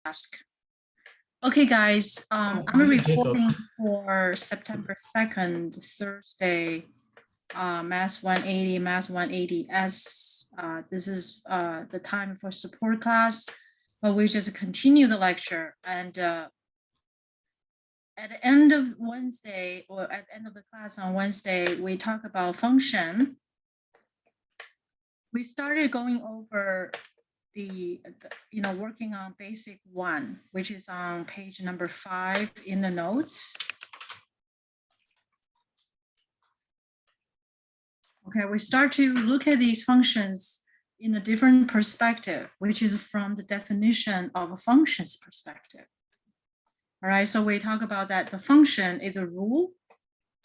ask. Okay, guys, I'm recording for September 2nd, Thursday, Math 180, Math 180S. This is the time for support class, but we just continue the lecture. And at the end of Wednesday, or at the end of the class on Wednesday, we talk about function. We started going over the working on basic 1, which is on page number 5 in the notes. Okay, we start to look at these functions in a different perspective, which is from the definition of a function's perspective. All right, so we talk about that the function is a rule.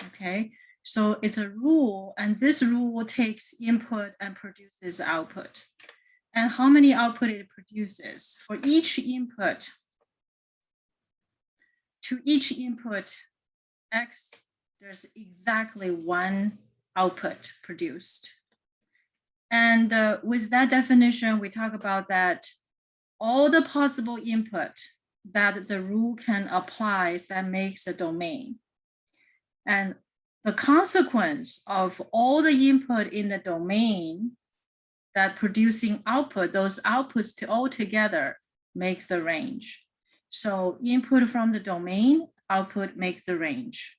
Okay, so it's a rule, and this rule takes input and produces output. And how many output it produces. For each input, to each input X, there's exactly 1 output produced. And with that definition, we talk about that all the possible input that the rule can apply that makes a domain. And the consequence of all the input in the domain that producing output, those outputs all together makes the range. So input from the domain, output makes the range.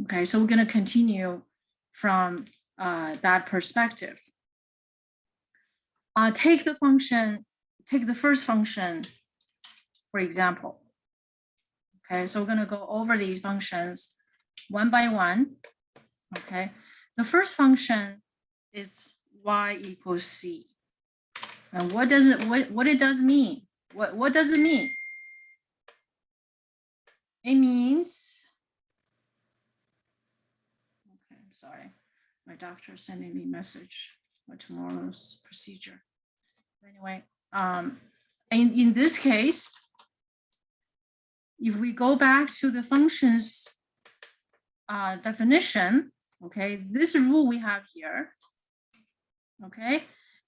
Okay, so we're going to continue from that perspective. Take the first function, for example. Okay, so we're going to go over these functions one by one. Okay, the first function is y equals c. And what does it mean? What does it mean? It means, okay, I'm sorry, my doctor sending me a message for tomorrow's procedure. Anyway, in this case, if we go back to the function's definition, okay, this rule we have here, okay,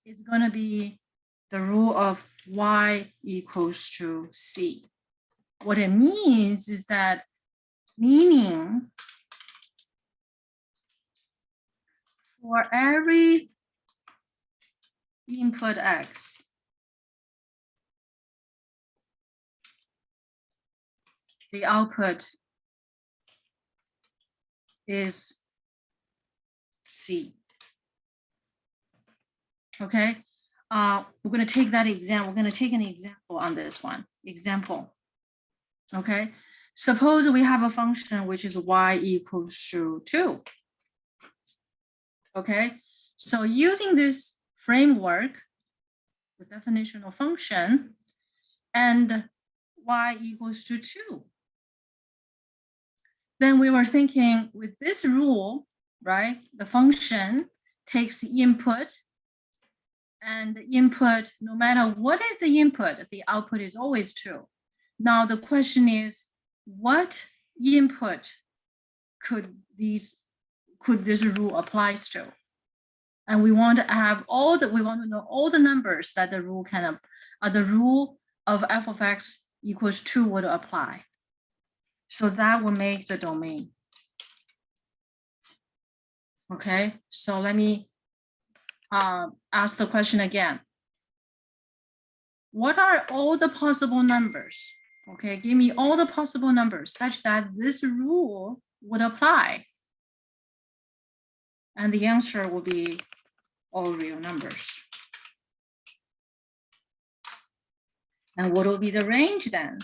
is going to be the rule of y equals to c. What it means is that, meaning for every input X, the output is C. Okay, we're going to take that example. We're going to take an example on this one. Example. Okay, suppose we have a function which is y equals to 2. Okay, so using this framework, the definitional function, and y equals to 2. Then we were thinking with this rule, right? The function takes the input, and the input, no matter what is the input, the output is always 2. Now the question is, what input could this rule applies to? And we want to have we want to know all the numbers that the rule can, the rule of f of x equals 2 would apply. So that will make the domain. Okay, so let me ask the question again. What are all the possible numbers? Okay, give me all the possible numbers such that this rule would apply. And the answer will be all real numbers. And what will be the range then?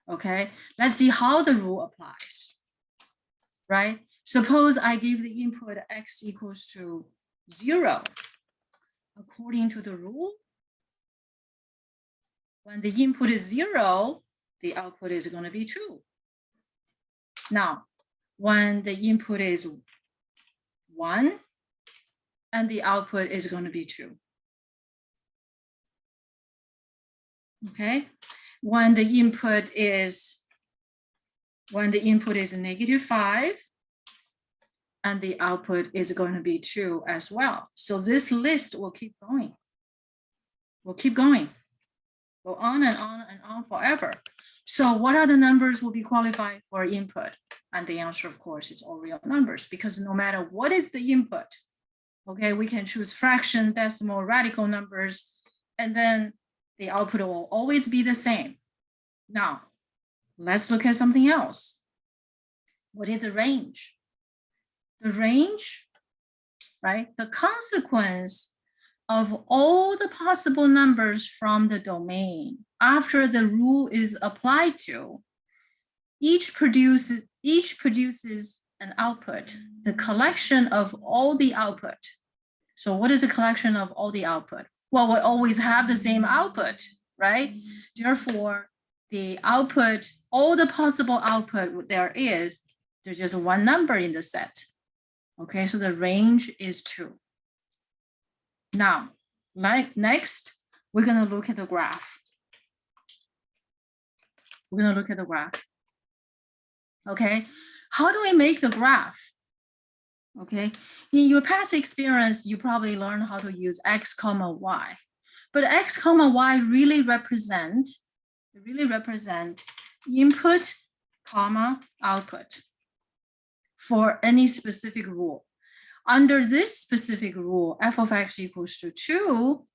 Okay, let's see how the rule applies, right? Suppose I give the input x equals to 0. According to the rule, when the input is 0, the output is going to be 2. Now, when the input is 1, and the output is going to be 2. Okay, when the input is -5, and the output is going to be 2 as well. So this list will keep going. We'll keep going. go on and on and on forever. So what are the numbers will be qualified for input? And the answer, of course, is all real numbers, because no matter what is the input, okay, we can choose fraction, decimal, radical numbers, and then the output will always be the same. Now, let's look at something else. What is the range? The range, right? The consequence of all the possible numbers from the domain after the rule is applied to, each produces an output, the collection of all the output. So what is a collection of all the output? Well, we always have the same output, right? Therefore, the output, all the possible output there is, there's just one number in the set. Okay, so the range is 2. Now, next, we're going to look at the graph. We're going to look at the graph. Okay, how do we make the graph? Okay, in your past experience, you probably learned how to use X, Y. But X, Y really represent input, output for any specific rule. Under this specific rule, f of x equals to 2,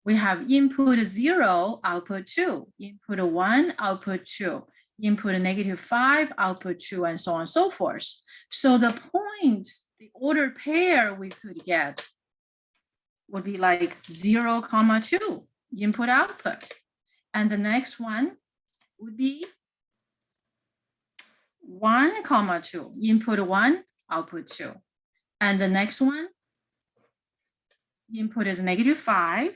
we have input 0, output 2, input 1, output 2, input -5, output 2, and so on and so forth. So the point, the ordered pair we could get would be like 0, 2, input, output. And the next one would be 1, 2, input 1, output 2. And the next one, input is -5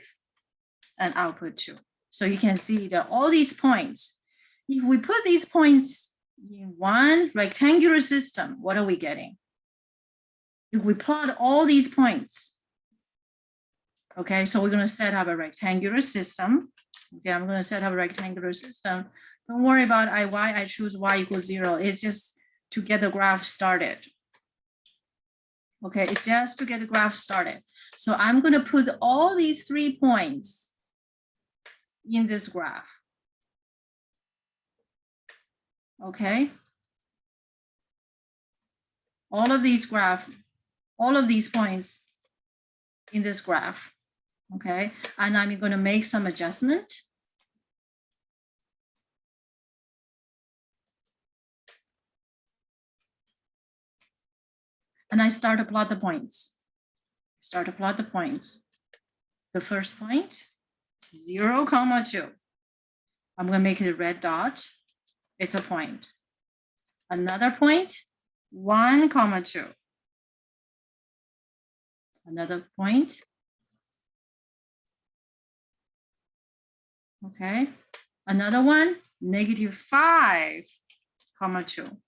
and output 2. So you can see that all these points, if we put these points in one rectangular system, what are we getting? If we plot all these points, okay, so we're going to set up a rectangular system. Okay, I'm going to set up a rectangular system. Don't worry about why I choose y equals 0. It's just to get the graph started. Okay, it's just to get the graph started. So I'm going to put all these 3 points in this graph. Okay. All of these points in this graph. Okay, and I'm going to make some adjustment. And I start to plot the points. The first point, 0, 2. I'm going to make it a red dot. It's a point. Another point, 1, 2. Another point. Okay. Another one, -5, 2.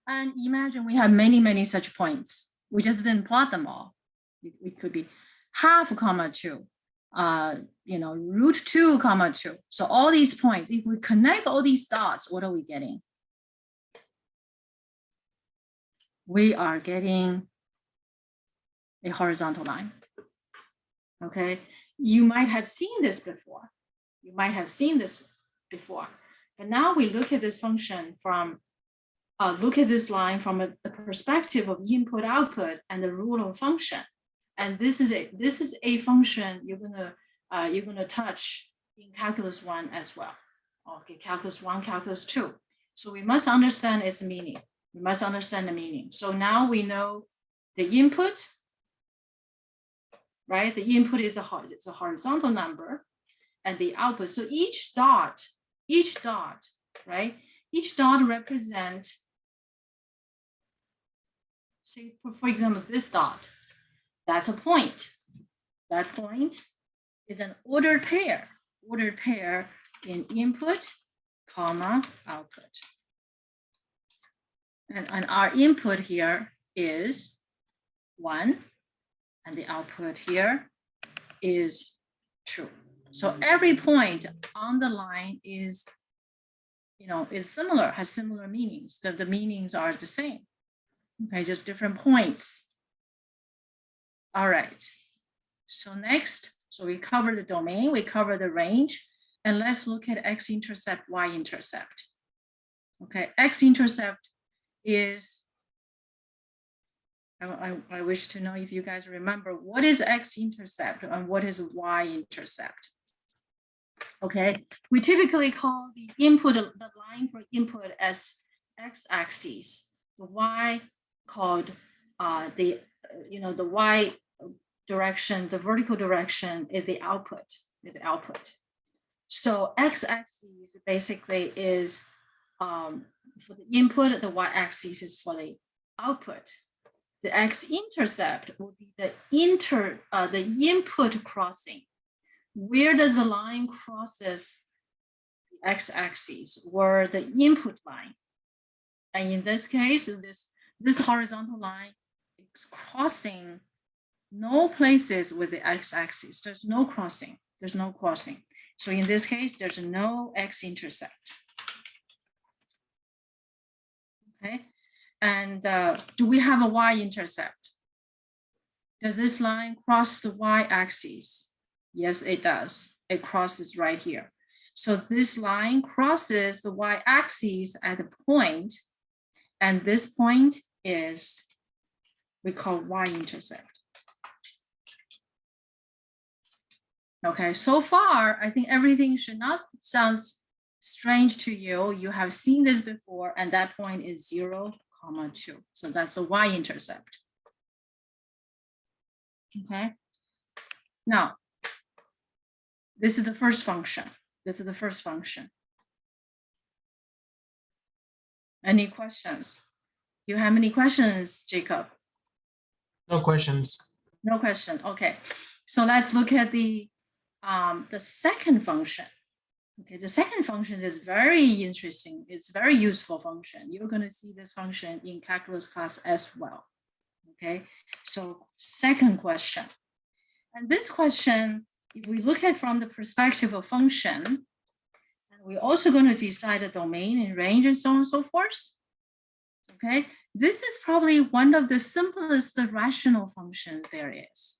And imagine we have many such points. We just didn't plot them all. It could be 0.5, 2, √2, 2. So all these points, if we connect all these dots, what are we getting? We are getting a horizontal line. Okay, you might have seen this before. But now we look at this function from look at this line from the perspective of input output and the rule of function. And this is a function you're gonna touch in calculus 1 as well. Okay, calculus 1, calculus 2. So we must understand its meaning. We must understand the meaning. So now we know the input, right? The input is a horizontal number, and the output. So each dot, right? Each dot represent, say, for example, this dot, that's a point. That point is an ordered pair in input, output. And our input here is 1, and the output here is 2. So every point on the line is, is similar, has similar meanings. The meanings are the same. Okay, just different points. All right. So next, so we cover the domain, we cover the range, and let's look at X-intercept, Y-intercept. Okay, X-intercept is, I wish to know if you guys remember, what is X-intercept and what is Y-intercept? Okay, we typically call the input, the line for input as X-axis, the Y called the Y direction, the vertical direction is the output, So X-axis basically is for the input, the Y-axis is for the output. The X-intercept will be the input crossing. Where does the line crosses the X-axis or the input line? And in this case, this horizontal line is crossing no places with the X-axis. There's no crossing. So in this case, there's no X-intercept. Okay, and do we have a Y-intercept? Does this line cross the Y-axis? Yes, it does. It crosses right here. So this line crosses the Y-axis at a point, and this point is, we call Y-intercept. Okay, so far, I think everything should not sound strange to you. You have seen this before, and that point is 0, 2. So that's a Y-intercept. Okay, now, this is the first function. Any questions? Do you have any questions, Jacob? No questions. No question. Okay, so let's look at the second function. Okay, the second function is very interesting. It's a very useful function. You're going to see this function in calculus class as well. Okay, so second question. And this question, if we look at from the perspective of function, and we're also going to decide the domain and range and so on and so forth. Okay, this is probably one of the simplest rational functions there is.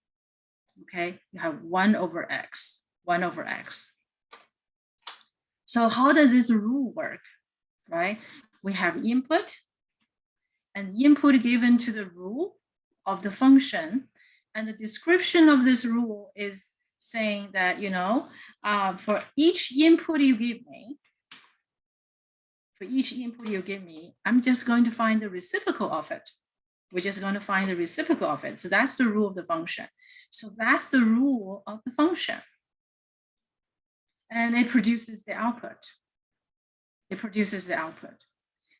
Okay, you have 1 over x. So how does this rule work, right? We have input, and input given to the rule of the function, and the description of this rule is saying that, for each input you give me, I'm just going to find the reciprocal of it. We're just going to find the reciprocal of it. So that's the rule of the function. So that's the rule of the function. And it produces the output.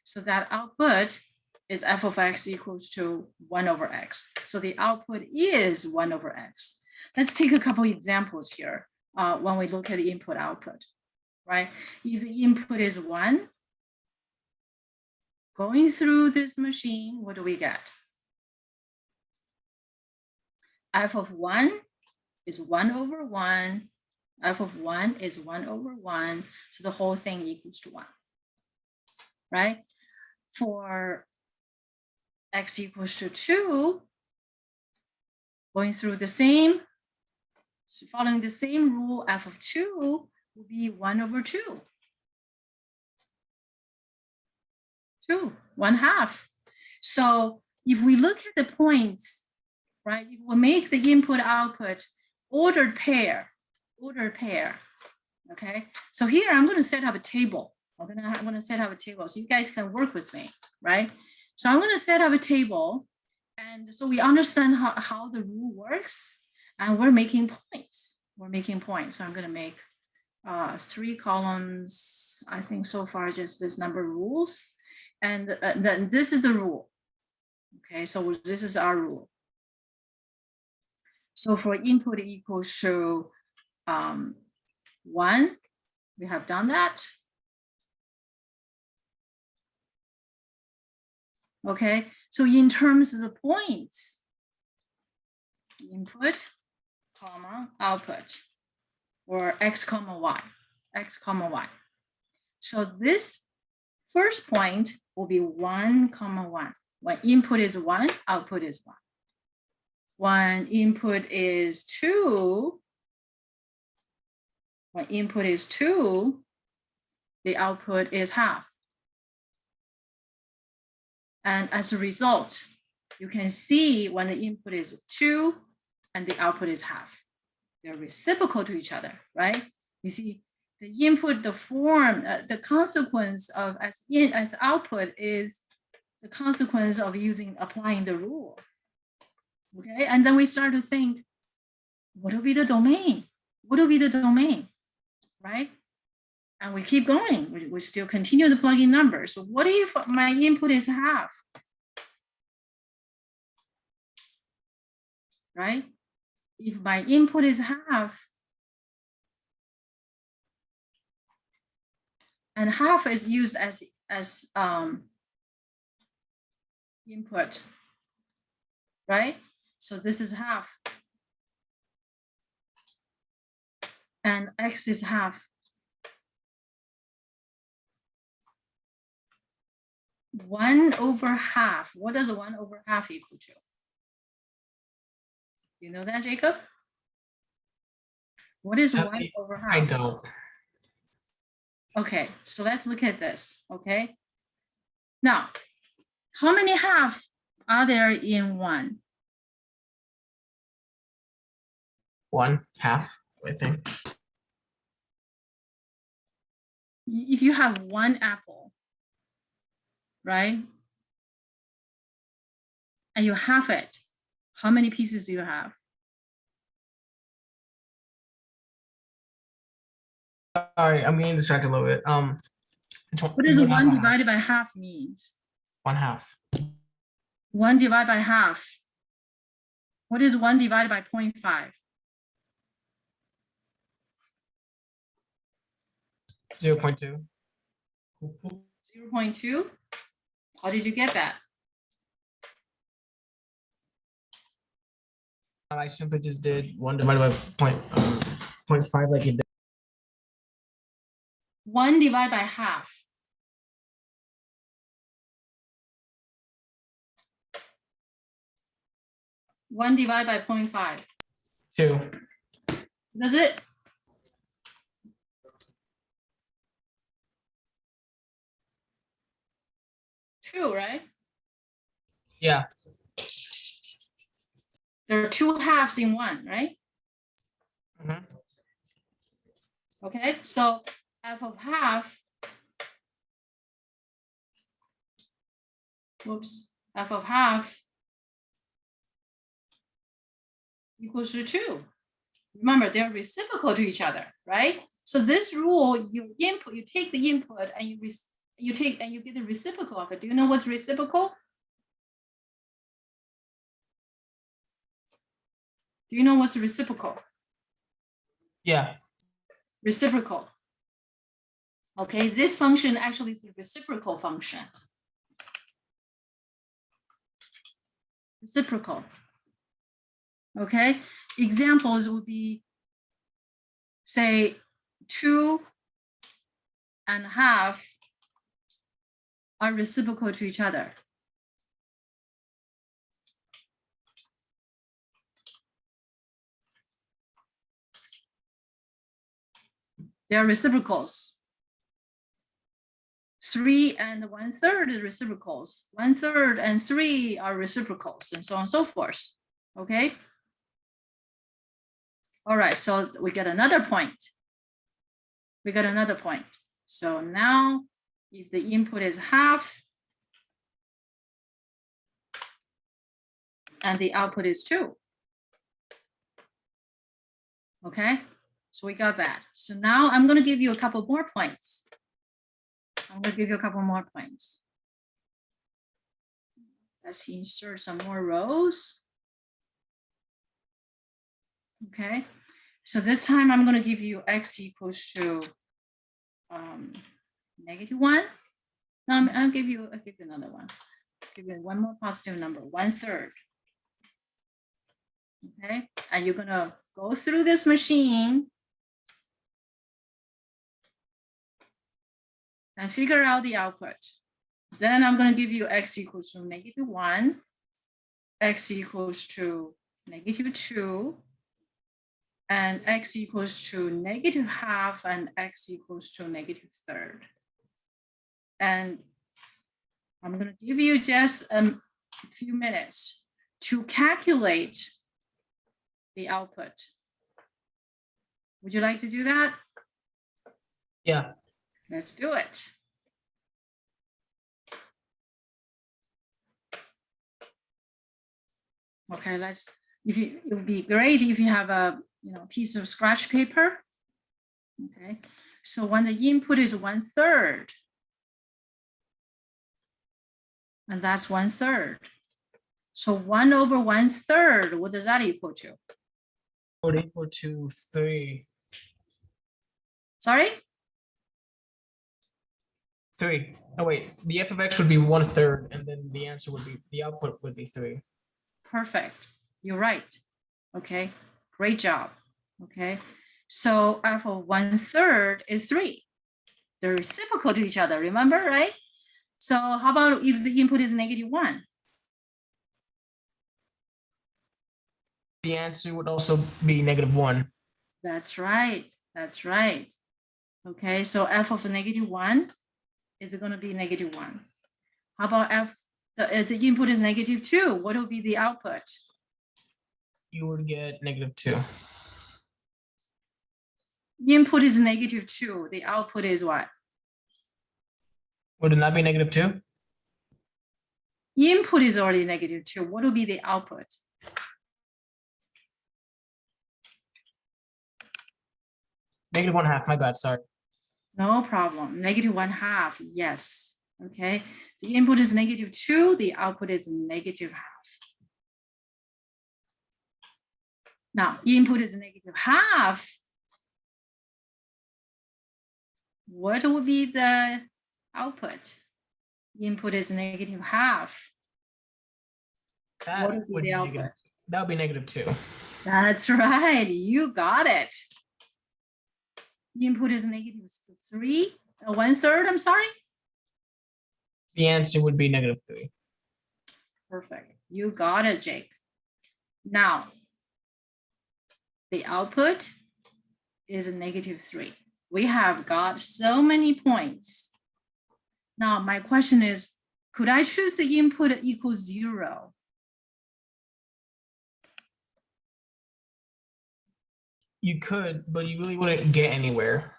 So that output is f of x equals to 1 over x. So the output is 1 over x. Let's take a couple examples here when we look at the input output, right? If the input is 1, going through this machine, what do we get? F of 1 is 1 over 1. F of 1 is 1 over 1. So the whole thing equals to 1, right? For x equals to 2, going through the same, following the same rule, f of 2 will be 1 over 2. 1/2. So if we look at the points, right, if we make the input output ordered pair, okay? So here I'm going to set up a table. I'm going to set up a table so you guys can work with me, right? So I'm going to set up a table, and so we understand how the rule works, and we're making points. So I'm going to make 3 columns. I think so far just this number of rules, and then this is the rule. Okay, so this is our rule. So for input equals to 1, we have done that. Okay, so in terms of the points, input, comma, output, or x comma y. So this first point will be 1, 1. When input is 1, output is 1. when input is 2, the output is half. And as a result, you can see when the input is 2 and the output is half. They're reciprocal to each other, right? You see, the input, the form, the consequence of as output is the consequence of applying the rule. Okay, and then we start to think, what will be the domain? What will be the domain, right? And we keep going. We still continue to plug in numbers. So what if my input is half? Right? If my input is half, and half is used as input, right? So this is half. And X is half. 1/2. What does 1/2 equal to? You know that, Jacob? What is 1/2? I don't. Okay, so let's look at this, okay? Now, how many half are there in 1? 1/2, I think. If you have 1 apple, right? And you half it, how many pieces do you have? Sorry, I'm getting distracted a little bit. What does 1 divided by half means? 1/2. 1 divided by half. What is 1 divided by 0.5? 0.2. 0.2? How did you get that? I simply just did 1 divided by 0.5 like you did. 1 divided by half. One divided by 0.5. 2. Does it? Two, right? Yeah. There are 2 halves in 1, right? Mhm. Okay, so f of half, f of half equals to 2. Remember, they're reciprocal to each other, right? So this rule, you take the input and you get the reciprocal of it. Do you know what's reciprocal? Do you know what's reciprocal? Yeah. Reciprocal. Okay, this function actually is a reciprocal function. Reciprocal. Okay, examples would be, say, 2.5 are reciprocal to each other. They are reciprocals. 3 and 1/3 is reciprocals. 1/3 and 3 are reciprocals, and so on and so forth. Okay. All right, so we get another point. We got another point. So now, if the input is half and the output is 2. Okay, so we got that. So now I'm going to give you a couple more points. Let's insert some more rows. Okay, so this time I'm going to give you x equals to -1. No, I'll give you another one. Give you one more positive number, 1/3. Okay, and you're gonna go through this machine and figure out the output. Then I'm gonna give you x equals to -1, x equals to -2, and x equals to -12 and x equals to -1/3. And I'm going to give you just a few minutes to calculate the output. Would you like to do that? Yeah. Let's do it. Okay, it would be great if you have a piece of scratch paper. Okay, so when the input is 1/3, and that's 1/3. So 1 over 1/3, what does that equal to? Would equal to 3. Sorry? 3. Oh wait, the f of x would be 1/3, and then the answer would be, the output would be 3. Perfect. You're right. Okay, great job. Okay, so f of 1/3 is 3. They're reciprocal to each other, remember, right? So how about if the input is -1? The answer would also be -1. That's right. That's right. Okay, so f of -1 is going to be -1. How about f, the input is -2? What will be the output? You would get -2. Input is -2. The output is what? Would it not be -2? Input is already -2. What will be the output? -1/2. My bad. Sorry. No problem. -1/2. Yes. Okay. The input is -2. The output is -1/2. Now, input is -1/2. What would be the output? Input is -1/2. What would be the output? That would be -2. That's right. You got it. Input is -3, 1/3. I'm sorry. The answer would be -3. Perfect. You got it, Jake. Now, the output is -3. We have got so many points. Now, my question is, could I choose the input equals 0? You could, but you really wouldn't get anywhere.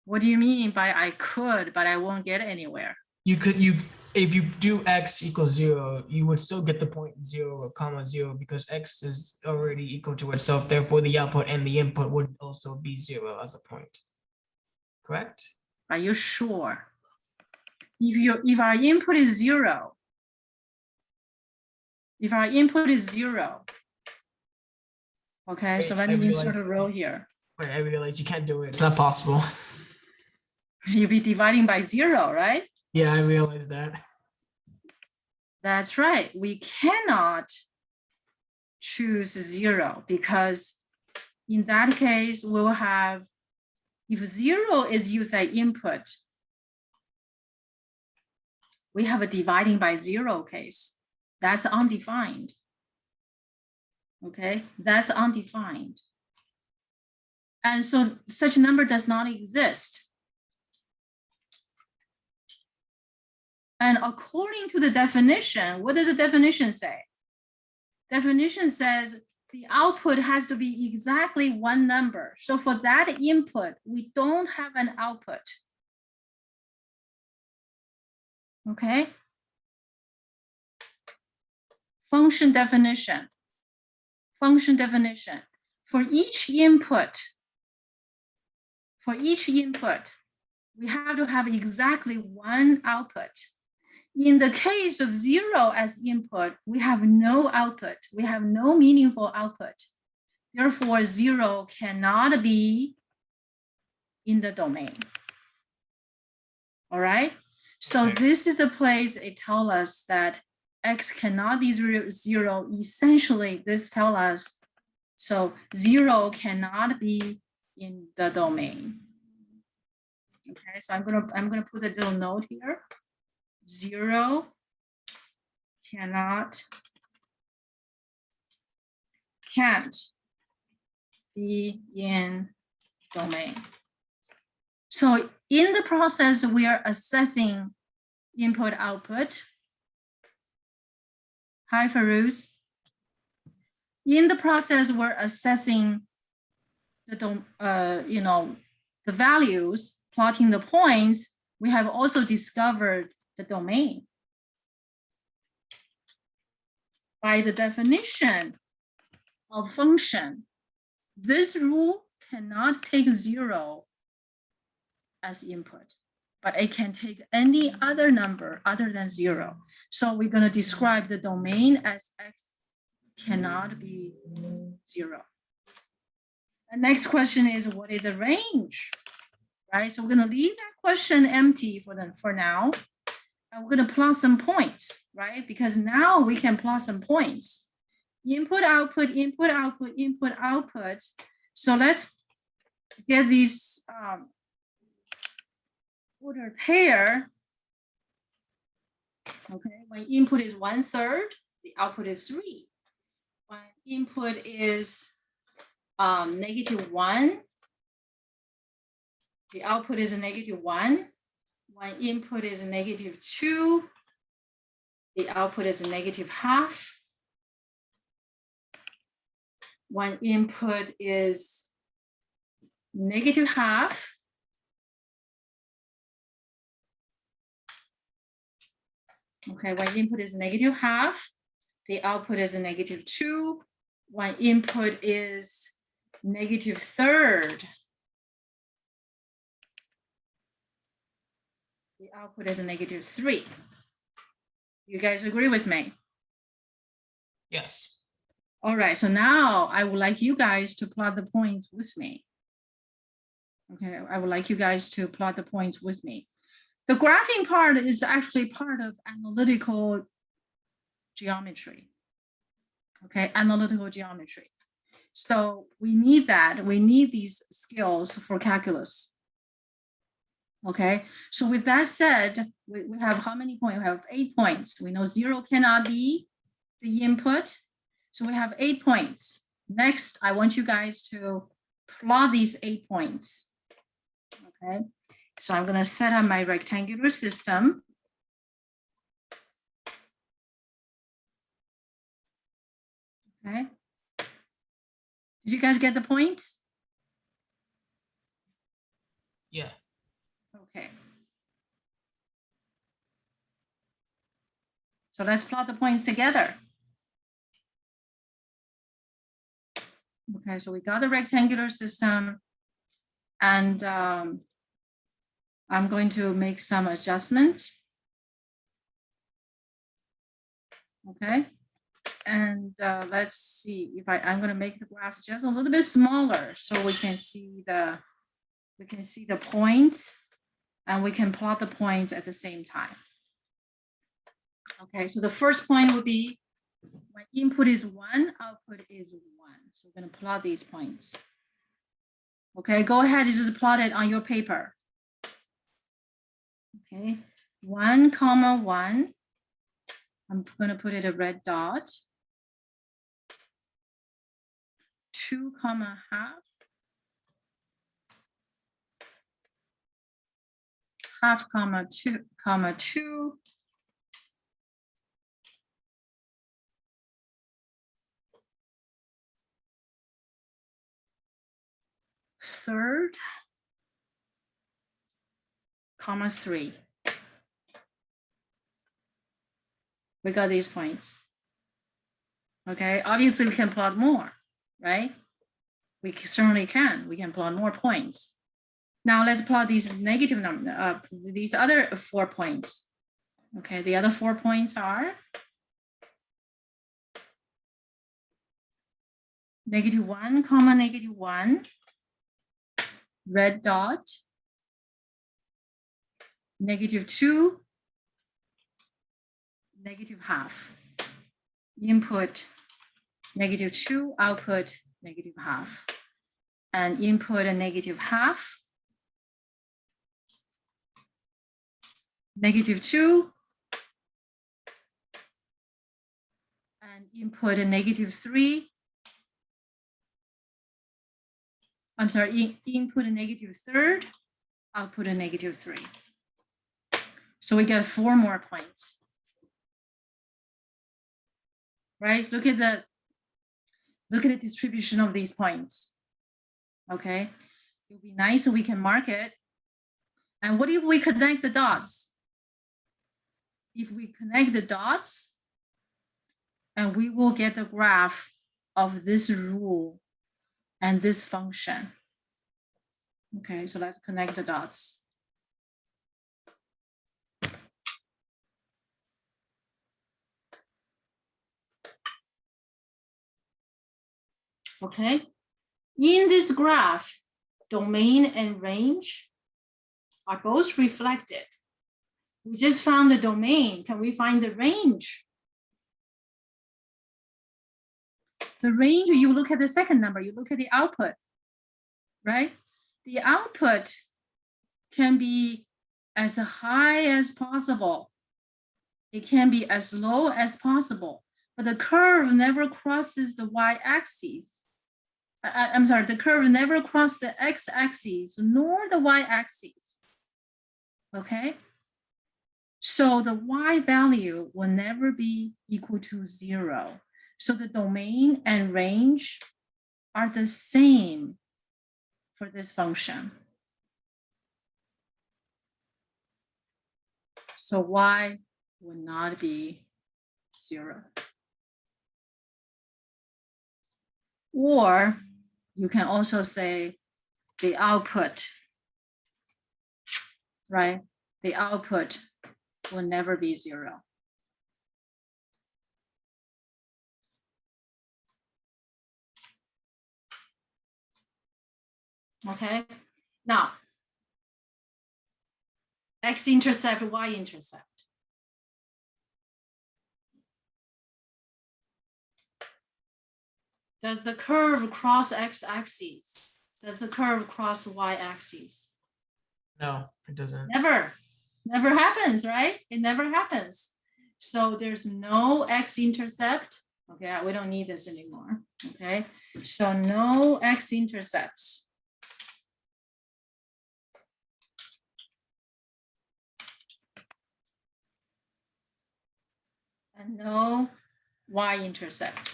What do you mean by I could, but I won't get anywhere? If you do x equals 0, you would still get the point 0, 0, because x is already equal to itself. Therefore, the output and the input would also be 0 as a point. Correct? Are you sure? If our input is 0, okay, so let me insert a row here. Wait, I realize you can't do it. It's not possible. You'll be dividing by 0, right? Yeah, I realize that. That's right. We cannot choose 0 because in that case, we'll have, if 0 is used as input, we have a dividing by 0 case. That's undefined. Okay, that's undefined. And so such number does not exist. And according to the definition, what does the definition say? Definition says the output has to be exactly one number. So for that input, we don't have an output. Okay. Function definition. Function definition. For each input, we have to have exactly one output. In the case of 0 as input, we have no output. We have no meaningful output. Therefore, 0 cannot be in the domain. All right. So this is the place it tells us that x cannot be 0. Essentially, this tells us, so 0 cannot be in the domain. Okay, so I'm gonna put a little note here. 0 cannot can't be in domain. So in the process, we are assessing input output. Hi, Farouz. In the process, we're assessing the the values, plotting the points. We have also discovered the domain. By the definition of function, this rule cannot take 0 as input, but it can take any other number other than 0. So we're going to describe the domain as x cannot be 0. The next question is, what is the range? Right, so we're going to leave that question empty for now. And we're going to plot some points, right? Because now we can plot some points. Input, output, input, output, input, output. So let's get these ordered pair. Okay, when input is 1/3, the output is 3. When input is -1, the output is a -1. When input is a -2, the output is a -0.5. When input is -0.5, okay, when input is -0.5, the output is a -2. When input is -1/3, the output is a -3. You guys agree with me? Yes. All right, so now I would like you guys to plot the points with me. Okay, I would like you guys to plot the points with me. The graphing part is actually part of analytical geometry. Okay, analytical geometry. So we need that. We need these skills for calculus. Okay, so with that said, we have how many points? We have 8 points. We know 0 cannot be the input. So we have 8 points. Next, I want you guys to plot these 8 points. Okay, so I'm going to set up my rectangular system. Okay, did you guys get the points? Yeah. Okay. So let's plot the points together. Okay, so we got the rectangular system, and I'm going to make some adjustment. Okay, and let's see if I'm going to make the graph just a little bit smaller so we can see the points, and we can plot the points at the same time. Okay, so the first point would be when input is 1, output is 1. So we're going to plot these points. Okay, go ahead and just plot it on your paper. Okay, 1, 1. I'm going to put it a red dot. 2, 1/2. 1/2, 2, 2. 1/3, 3. We got these points. Okay, obviously we can plot more, right? We certainly can. We can plot more points. Now let's plot these negative numbers, these other 4 points. Okay, the other 4 points are -1, -1, red dot, -2, -0.5. Input -2, output -0.5. And input a -0.5, -2, and input a -3, I'm sorry, input a negative third, output a negative 3. So we get 4 more points. Right? Look at the distribution of these points. Okay, it would be nice if we can mark it. And what if we connect the dots? If we connect the dots, and we will get the graph of this rule and this function. Okay, so let's connect the dots. Okay, in this graph, domain and range are both reflected. We just found the domain. Can we find the range? The range, you look at the second number, you look at the output, right? The output can be as high as possible. It can be as low as possible, but the curve never crosses the y-axis. I'm sorry, the curve never crosses the x-axis nor the y-axis. Okay, so the y value will never be equal to 0. So the domain and range are the same for this function. So y will not be 0. Or you can also say the output, right? The output will never be 0. Okay, now X-intercept, Y-intercept. Does the curve cross x-axis? Does the curve cross y-axis? No, it doesn't. Never happens, right? It never happens. So there's no X-intercept. Okay, we don't need this anymore. Okay, so no X-intercepts. And no Y-intercept.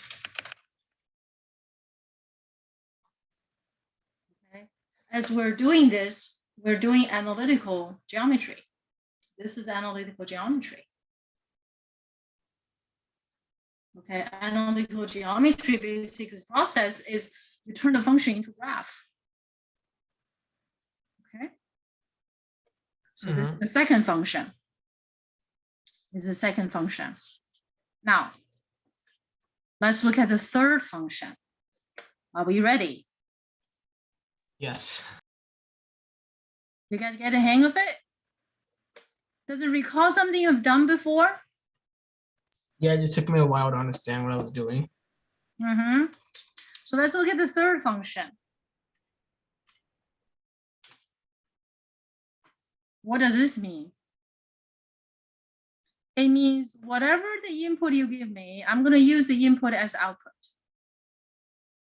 Okay, as we're doing this, we're doing analytical geometry. This is analytical geometry. Okay, analytical geometry basically process is you turn the function into graph. Okay, so this is the second function. This is the second function. Now, let's look at the third function. Are we ready? Yes. You guys get the hang of it? Does it recall something you've done before? Yeah, it just took me a while to understand what I was doing. So let's look at the third function. What does this mean? It means whatever the input you give me, I'm going to use the input as output.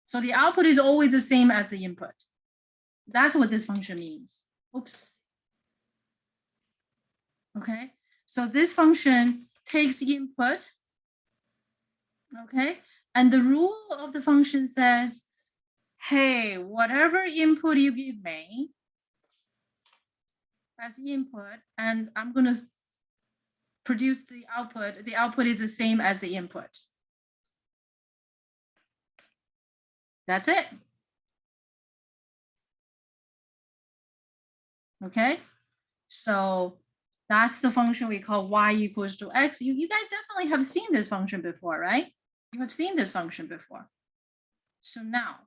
So the output is always the same as the input. That's what this function means. Oops. Okay, so this function takes input. Okay, and the rule of the function says, hey, whatever input you give me as input, and I'm going to produce the output is the same as the input. That's it. Okay, so that's the function we call y equals to x. You guys definitely have seen this function before, right? You have seen this function before. So now,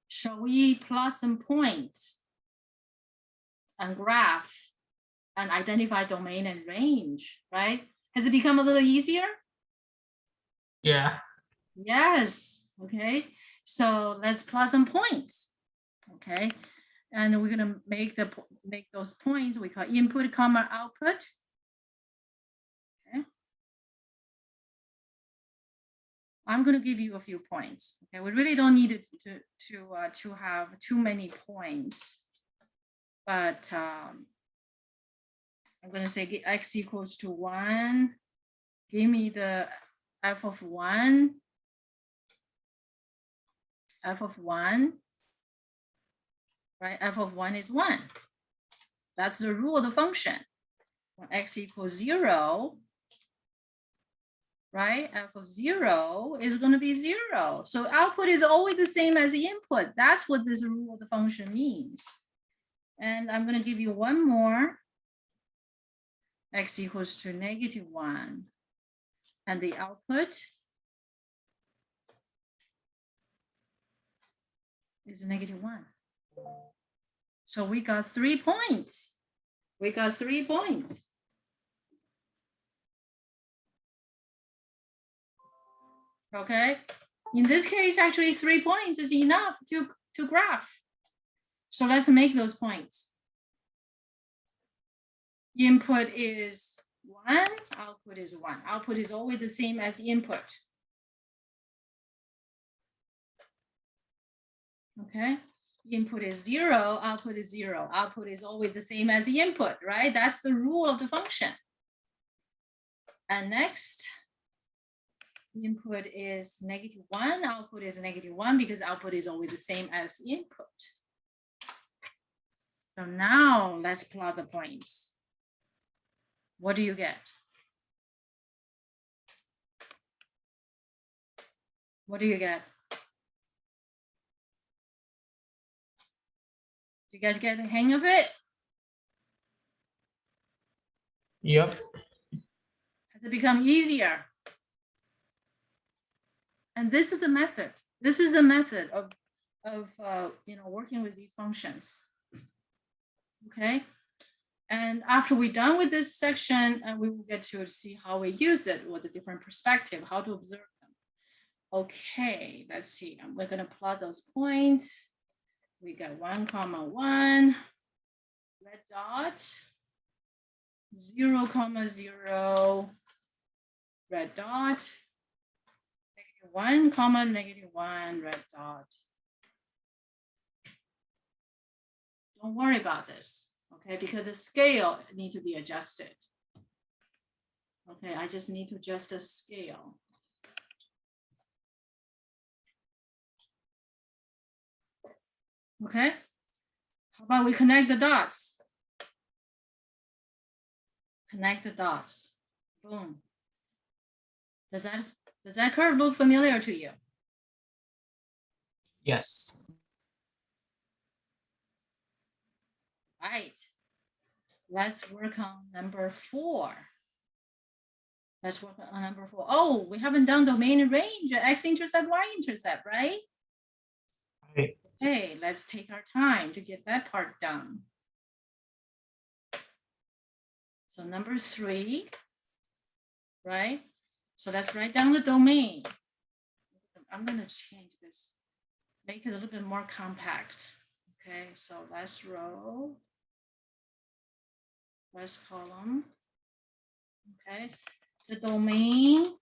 shall we plot some points and graph and identify domain and range, right? Has it become a little easier? Yeah. Yes, okay. So let's plot some points, okay? And we're gonna make those points we call input comma output. Okay. I'm going to give you a few points. Okay, we really don't need to have too many points, but I'm going to say x equals to 1. Give me the f of 1. F of 1, right? F of 1 is 1. That's the rule of the function. When x equals 0, right? F of 0 is going to be 0. So output is always the same as the input. That's what this rule of the function means. And I'm going to give you one more. X equals to -1. And the output is -1. So we got 3 points. We got 3 points. Okay. In this case, actually 3 points is enough to graph. So let's make those points. Input is 1, output is 1. Output is always the same as input. Okay. Input is 0, output is 0. Output is always the same as the input, right? That's the rule of the function. And next, input is -1, output is -1 because output is always the same as input. So now let's plot the points. What do you get? What do you get? Do you guys get the hang of it? Yep. Has it become easier? And this is the method. This is the method of working with these functions. Okay. And after we're done with this section, we will get to see how we use it with a different perspective, how to observe them. Okay, let's see. We're going to plot those points. We got 1, 1, red dot, 0, 0, red dot, -1, -1, red dot. Don't worry about this, okay? Because the scale need to be adjusted. Okay, I just need to adjust the scale. Okay, how about we connect the dots? Connect the dots. Boom. Does that curve look familiar to you? Yes. Right. Let's work on number 4. Let's work on number 4. Oh, we haven't done domain and range, X-intercept, Y-intercept, right? Right. Okay, let's take our time to get that part done. So number 3, right? So let's write down the domain. I'm going to change this, make it a little bit more compact. Okay, so last row, last column. Okay, the domain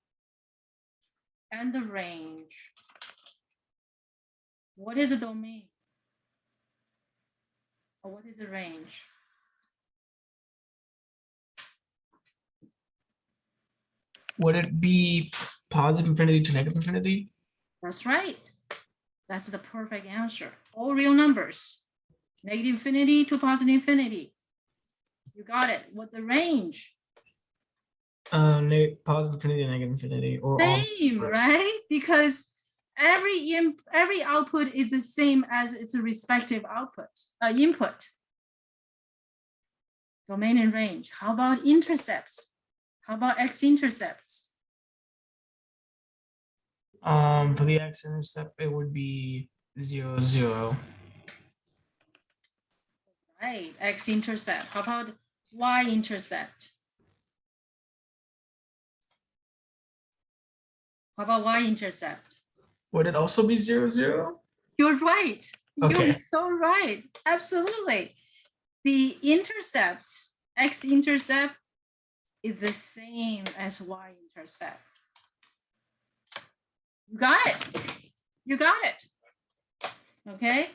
and the range. What is a domain? Or what is the range? Would it be positive infinity to negative infinity? That's right. That's the perfect answer. All real numbers. Negative infinity to positive infinity. You got it. What the range? Positive infinity to negative infinity, or Same, right? Because every output is the same as its respective output, input. Domain and range. How about intercepts? How about X-intercepts? For the X-intercept, it would be 0, 0. Right, X-intercept. How about Y-intercept? How about Y-intercept? Would it also be 0, 0? You're right. Okay. You're so right. Absolutely. The intercepts, X-intercept, is the same as Y-intercept. You got it. You got it. Okay.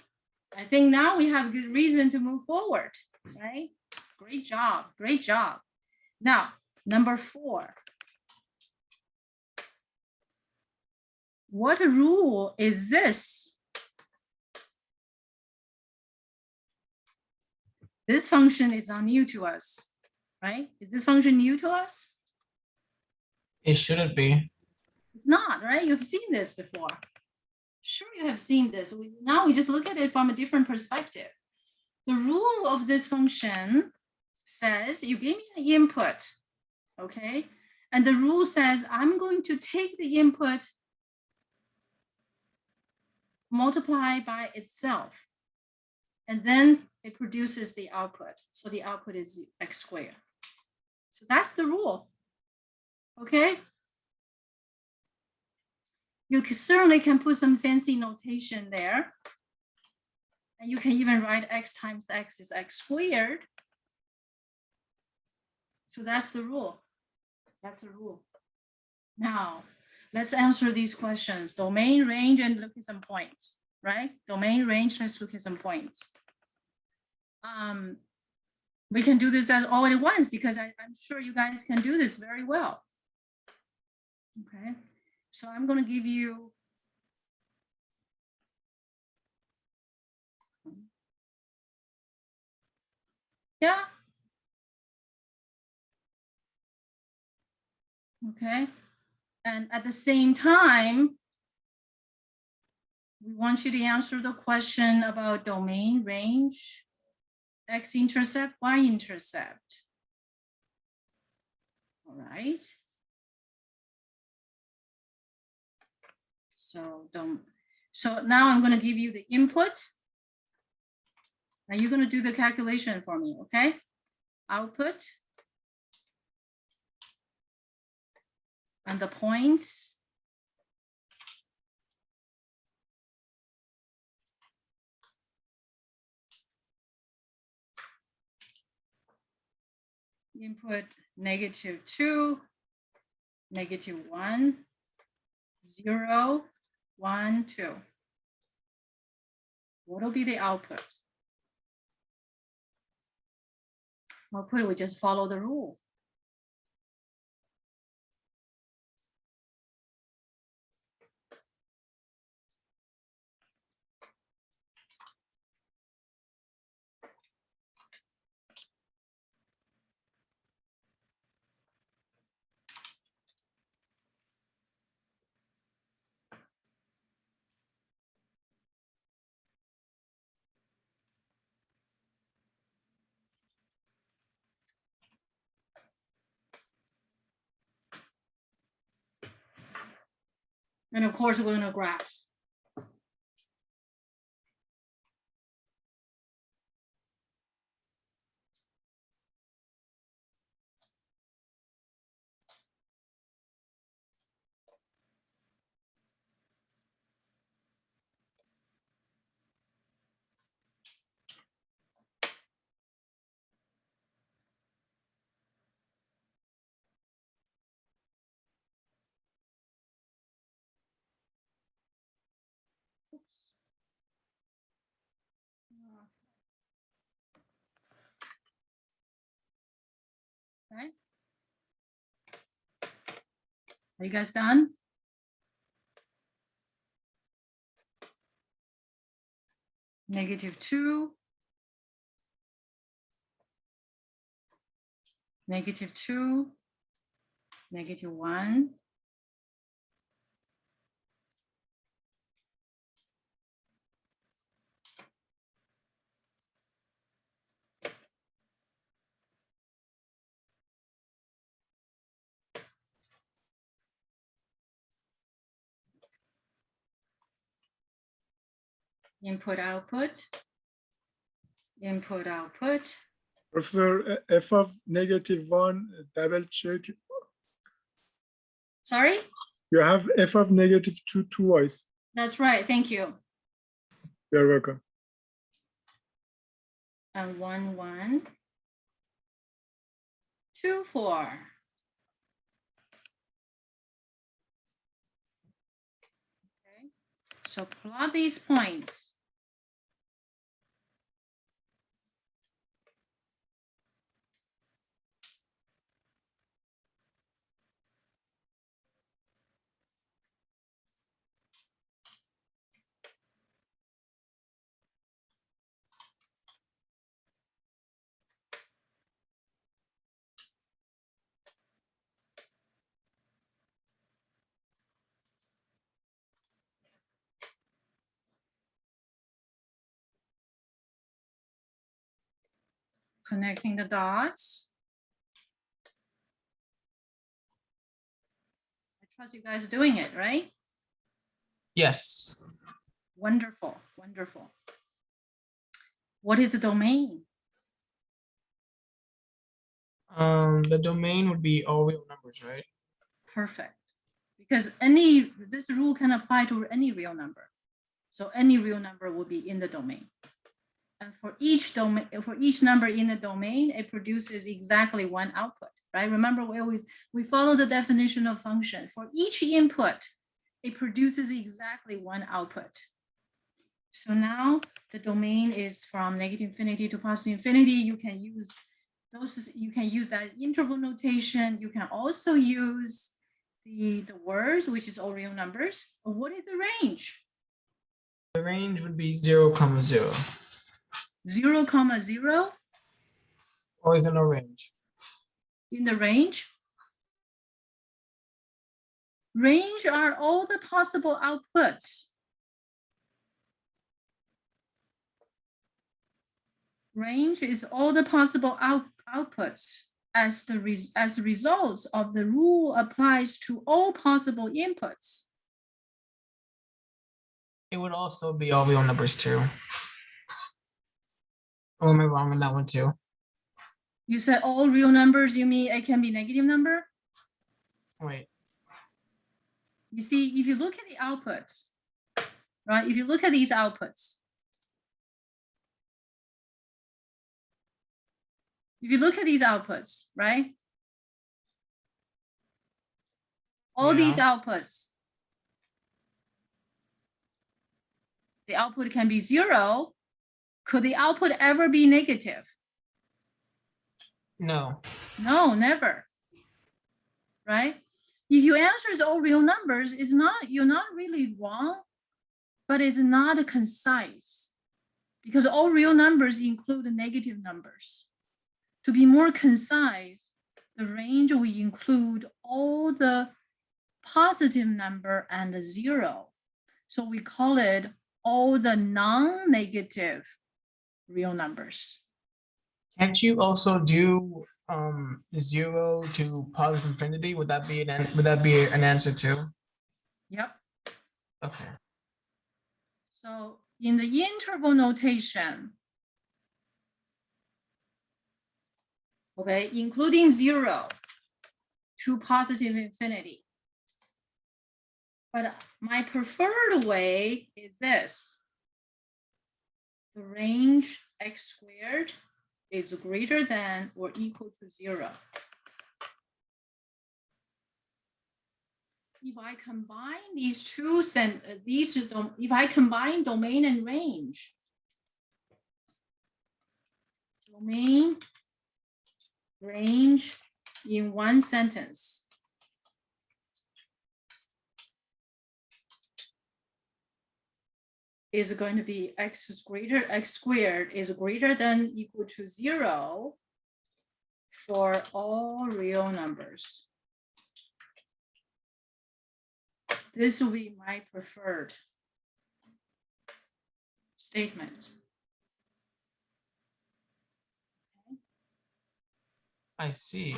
I think now we have good reason to move forward, right? Great job. Great job. Now, number 4. What rule is this? This function is not new to us, right? Is this function new to us? It shouldn't be. It's not, right? You've seen this before. Sure, you have seen this. Now we just look at it from a different perspective. The rule of this function says you give me an input, okay? And the rule says I'm going to take the input, multiply by itself, and then it produces the output. So the output is x squared. So that's the rule, okay? You certainly can put some fancy notation there. And you can even write x times x is x squared. So that's the rule. That's the rule. Now, let's answer these questions. Domain, range, and look at some points, right? Domain, range, let's look at some points. We can do this as all at once because I'm sure you guys can do this very well. Okay, so I'm going to give you okay, and at the same time, we want you to answer the question about domain, range, X-intercept, Y-intercept. All right. So now I'm going to give you the input. Now you're going to do the calculation for me, okay? Output and the points. Input -2, -1, 0, 1, 2. What will be the output? Output, we just follow the rule. And of course, we're going to graph. Oops. Okay. Are you guys done? -2, -2, -1. Input, output, input, output. Professor, f of -1, double check. Sorry? You have f of -2 twice. That's right. Thank you. You're welcome. And 1, 1, 2, 4. So plot these points. Connecting the dots. I trust you guys are doing it, right? Yes. Wonderful, wonderful. What is the domain? The domain would be all real numbers, right? Perfect. Because this rule can apply to any real number. So any real number will be in the domain. And for each number in the domain, it produces exactly one output, right? Remember, we follow the definition of function. For each input, it produces exactly one output. So now the domain is from negative infinity to positive infinity. You can use that interval notation. You can also use the words, which is all real numbers. What is the range? The range would be 0, 0. 0, 0. Or is there no range? In the range? Range are all the possible outputs. Range is all the possible outputs as results of the rule applies to all possible inputs. It would also be all real numbers too. Or am I wrong on that one too? You said all real numbers, you mean it can be negative number? Wait. You see, if you look at the outputs, right? If you look at these outputs, right? All these outputs, the output can be 0. Could the output ever be negative? No. No, never. Right? If your answer is all real numbers, you're not really wrong, but it's not concise because all real numbers include negative numbers. To be more concise, the range will include all the positive number and the 0. So we call it all the non-negative real numbers. Can't you also do 0 to positive infinity? Would that be an answer too? Yep. Okay. So in the interval notation, okay, including 0 to positive infinity. But my preferred way is this. The range x squared is greater than or equal to 0. If I combine these two, if I combine domain and range, domain, range in one sentence, is going to be x squared is greater than equal to 0 for all real numbers. This will be my preferred statement. Okay. I see.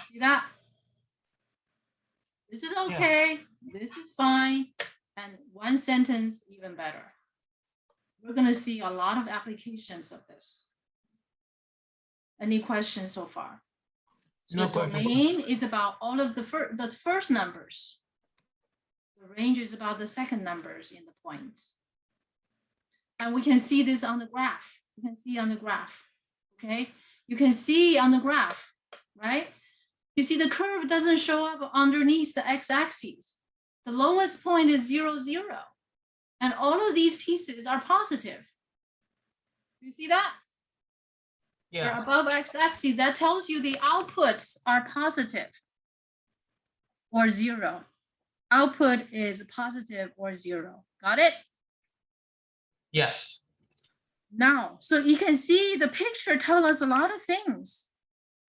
See that? This is okay. Yeah. This is fine. And one sentence, even better. We're going to see a lot of applications of this. Any questions so far? So no the domain is about all of the first numbers. The range is about the second numbers in the points. And we can see this on the graph. You can see on the graph, okay? You can see on the graph, right? You see the curve doesn't show up underneath the x-axis. The lowest point is 0, 0. And all of these pieces are positive. You see that? They're Yeah. above x-axis. That tells you the outputs are positive or 0. Output is positive or 0. Got it? Yes. Now, so you can see the picture tells us a lot of things.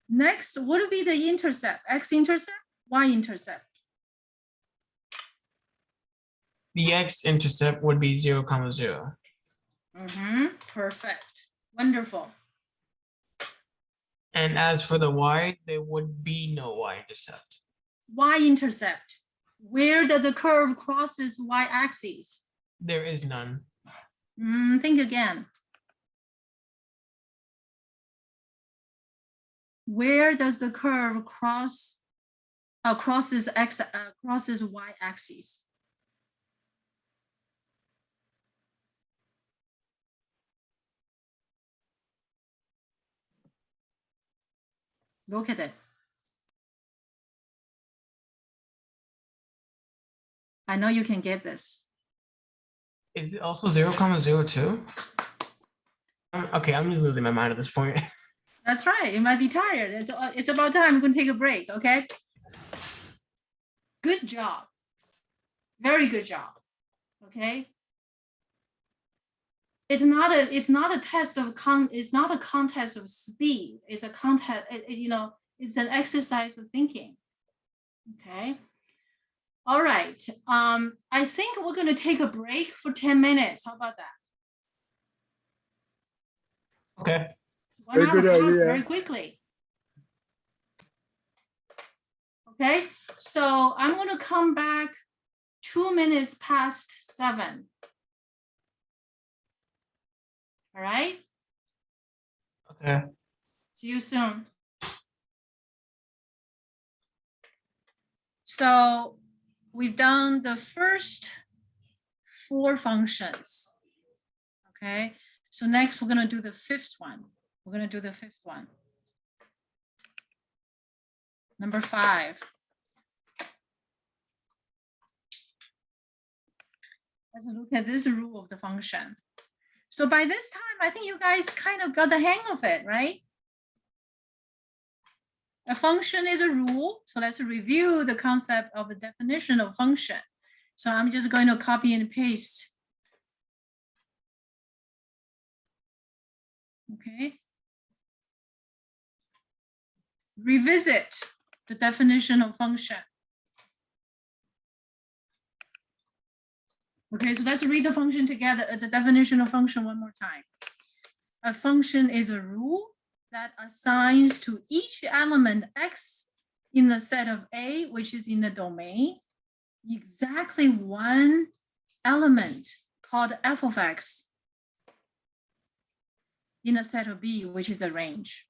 Next, what would be the intercept? X-intercept, Y-intercept. The X-intercept would be 0, 0. Perfect. Wonderful. And as for the Y, there would be no Y-intercept. Y-intercept. Where does the curve crosses y-axis? There is none. Think again. Where does the curve crosses y-axis? Look at it. I know you can get this. Is it also 0, 0 too? Okay, I'm just losing my mind at this point. That's right. You might be tired. It's about time. We're going to take a break. Okay. Good job. Very good job. Okay. It's not a test of it's not a contest of speed. It's a contest. It's an exercise of thinking. Okay. All right. I think we're going to take a break for 10 minutes. How about that? Okay. Very good idea. Very quickly. Okay. So I'm going to come back 2 minutes past 7. All right. Okay. See you soon. So we've done the first 4 functions. Okay. So next we're going to do the 5th one. We're going to do the 5th one. Number 5. Let's look at this rule of the function. So by this time, I think you guys kind of got the hang of it, right? A function is a rule. So let's review the concept of a definition of function. So I'm just going to copy and paste. Okay. Revisit the definition of function. Okay, so let's read the function together, the definition of function one more time. A function is a rule that assigns to each element x in the set of A, which is in the domain, exactly one element called f of x in the set of B, which is a range.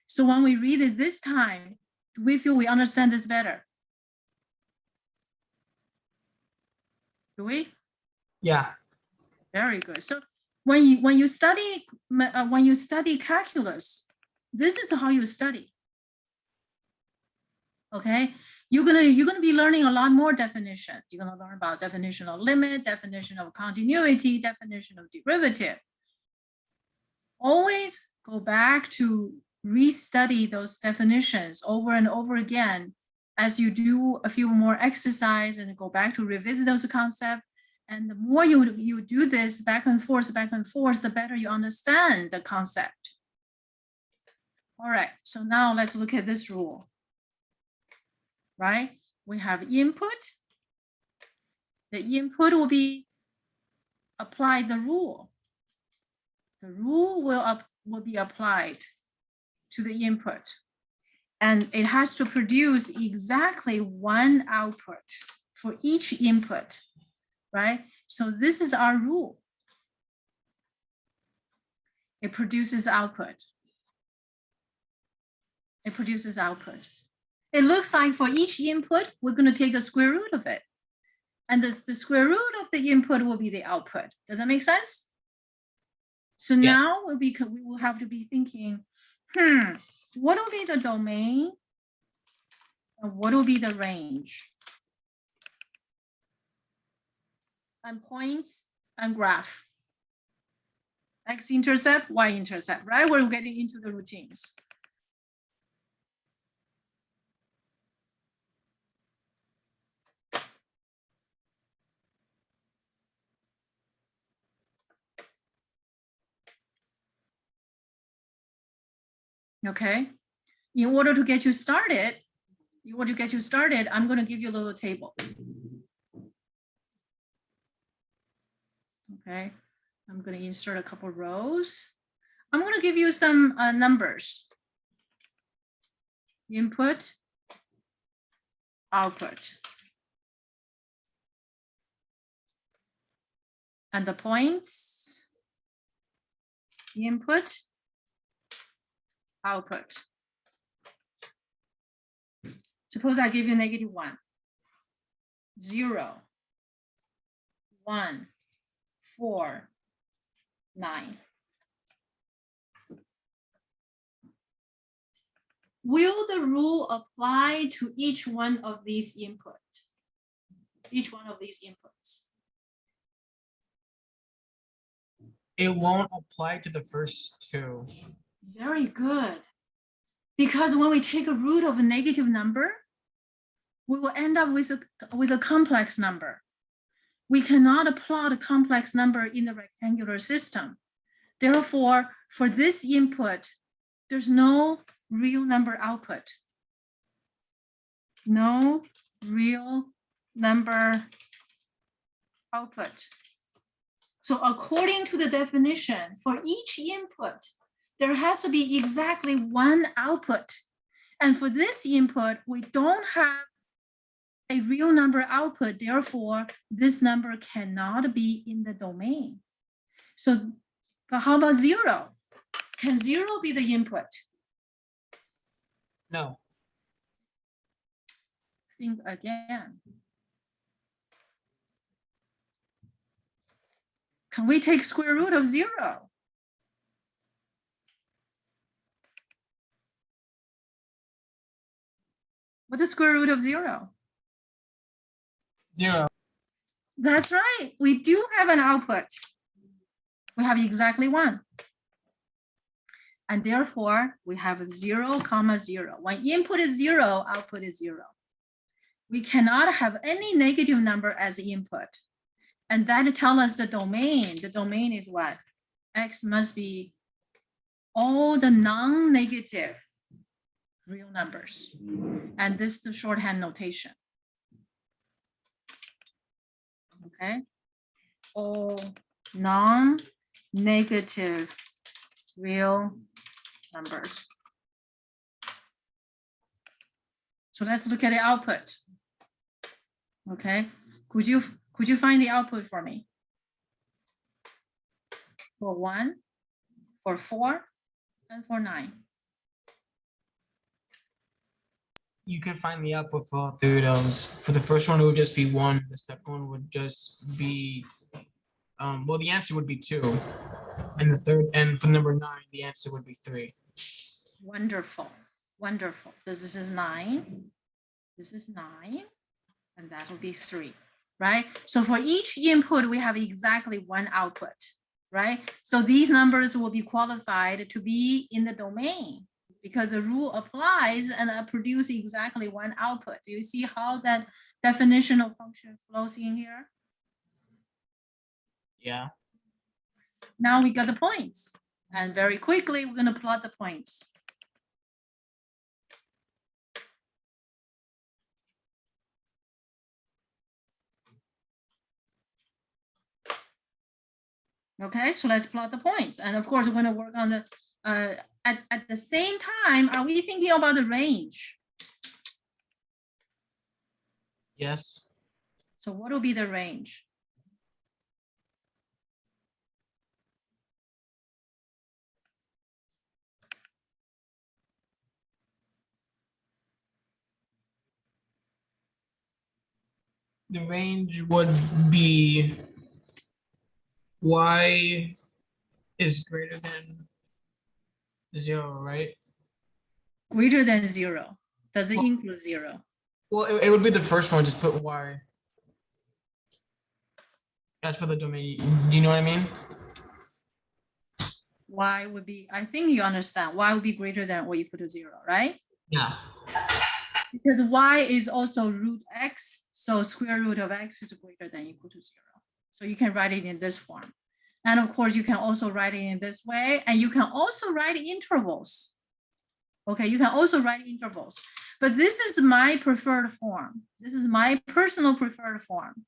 So when we read it this time, do we feel we understand this better? Do we? Yeah. Very good. So when you study calculus, this is how you study. Okay, you're gonna be learning a lot more definitions. You're gonna learn about definition of limit, definition of continuity, definition of derivative. Always go back to restudy those definitions over and over again as you do a few more exercise and go back to revisit those concepts. And the more you do this back and forth, the better you understand the concept. All right, so now let's look at this rule. Right, we have input. The input will be apply the rule. The rule will be applied to the input. And it has to produce exactly one output for each input. Right? So this is our rule. It produces output. It produces output. It looks like for each input, we're going to take the square root of it. And the square root of the input will be the output. Does that make sense? So Yeah. now we will have to be thinking, what will be the domain? And what will be the range? and points and graph. X-intercept, Y-intercept, right? We're getting into the routines. Okay, in order to get you started, I'm going to give you a little table. Okay, I'm going to insert a couple rows. I'm going to give you some numbers. Input, output. And the points, input, output. Suppose I give you -1, 0, 1, 4, 9. Will the rule apply to each one of these inputs? Each one of these inputs? It won't apply to the first two. Very good. Because when we take a root of a negative number, we will end up with a complex number. We cannot plot a complex number in the rectangular system. Therefore, for this input, there's no real number output. No real number output. So according to the definition, for each input, there has to be exactly one output. And for this input, we don't have a real number output. Therefore, this number cannot be in the domain. So, but how about 0? Can 0 be the input? No. Think again. Can we take square root of 0? What's the square root of 0? 0. That's right. We do have an output. We have exactly 1. And therefore, we have 0, 0. When input is 0, output is 0. We cannot have any negative number as input. And that tells us the domain. The domain is what? X must be all the non-negative real numbers. And this is the shorthand notation. Okay. All non-negative real numbers. So let's look at the output. Okay. Could you find the output for me? For 1, for 4, and for 9. You can find the output for all 3 of those. For the first one, it would just be 1. The second one would just be, well, the answer would be 2. And the third, and for number 9, the answer would be 3. Wonderful, wonderful. So this is 9. This is 9, and that will be 3, right? So for each input, we have exactly 1 output, right? So these numbers will be qualified to be in the domain because the rule applies and produce exactly 1 output. Do you see how that definition of function flows in here? Yeah. Now we got the points, and very quickly, we're going to plot the points. Okay, so let's plot the points. And of course, we're going to work on the, at the same time, are we thinking about the range? Yes. So what will be the range? The range would be y is greater than 0, right? Greater than 0. Does it include 0? Well, it would be the first one, just put y. That's for the domain. Do you know what I mean? Y would be, I think you understand, y would be greater than or equal to 0, right? Yeah. Because y is also root x, so square root of x is greater than or equal to 0. So you can write it in this form. And of course, you can also write it in this way, and you can also write intervals. Okay, you can also write intervals, but this is my preferred form. This is my personal preferred form.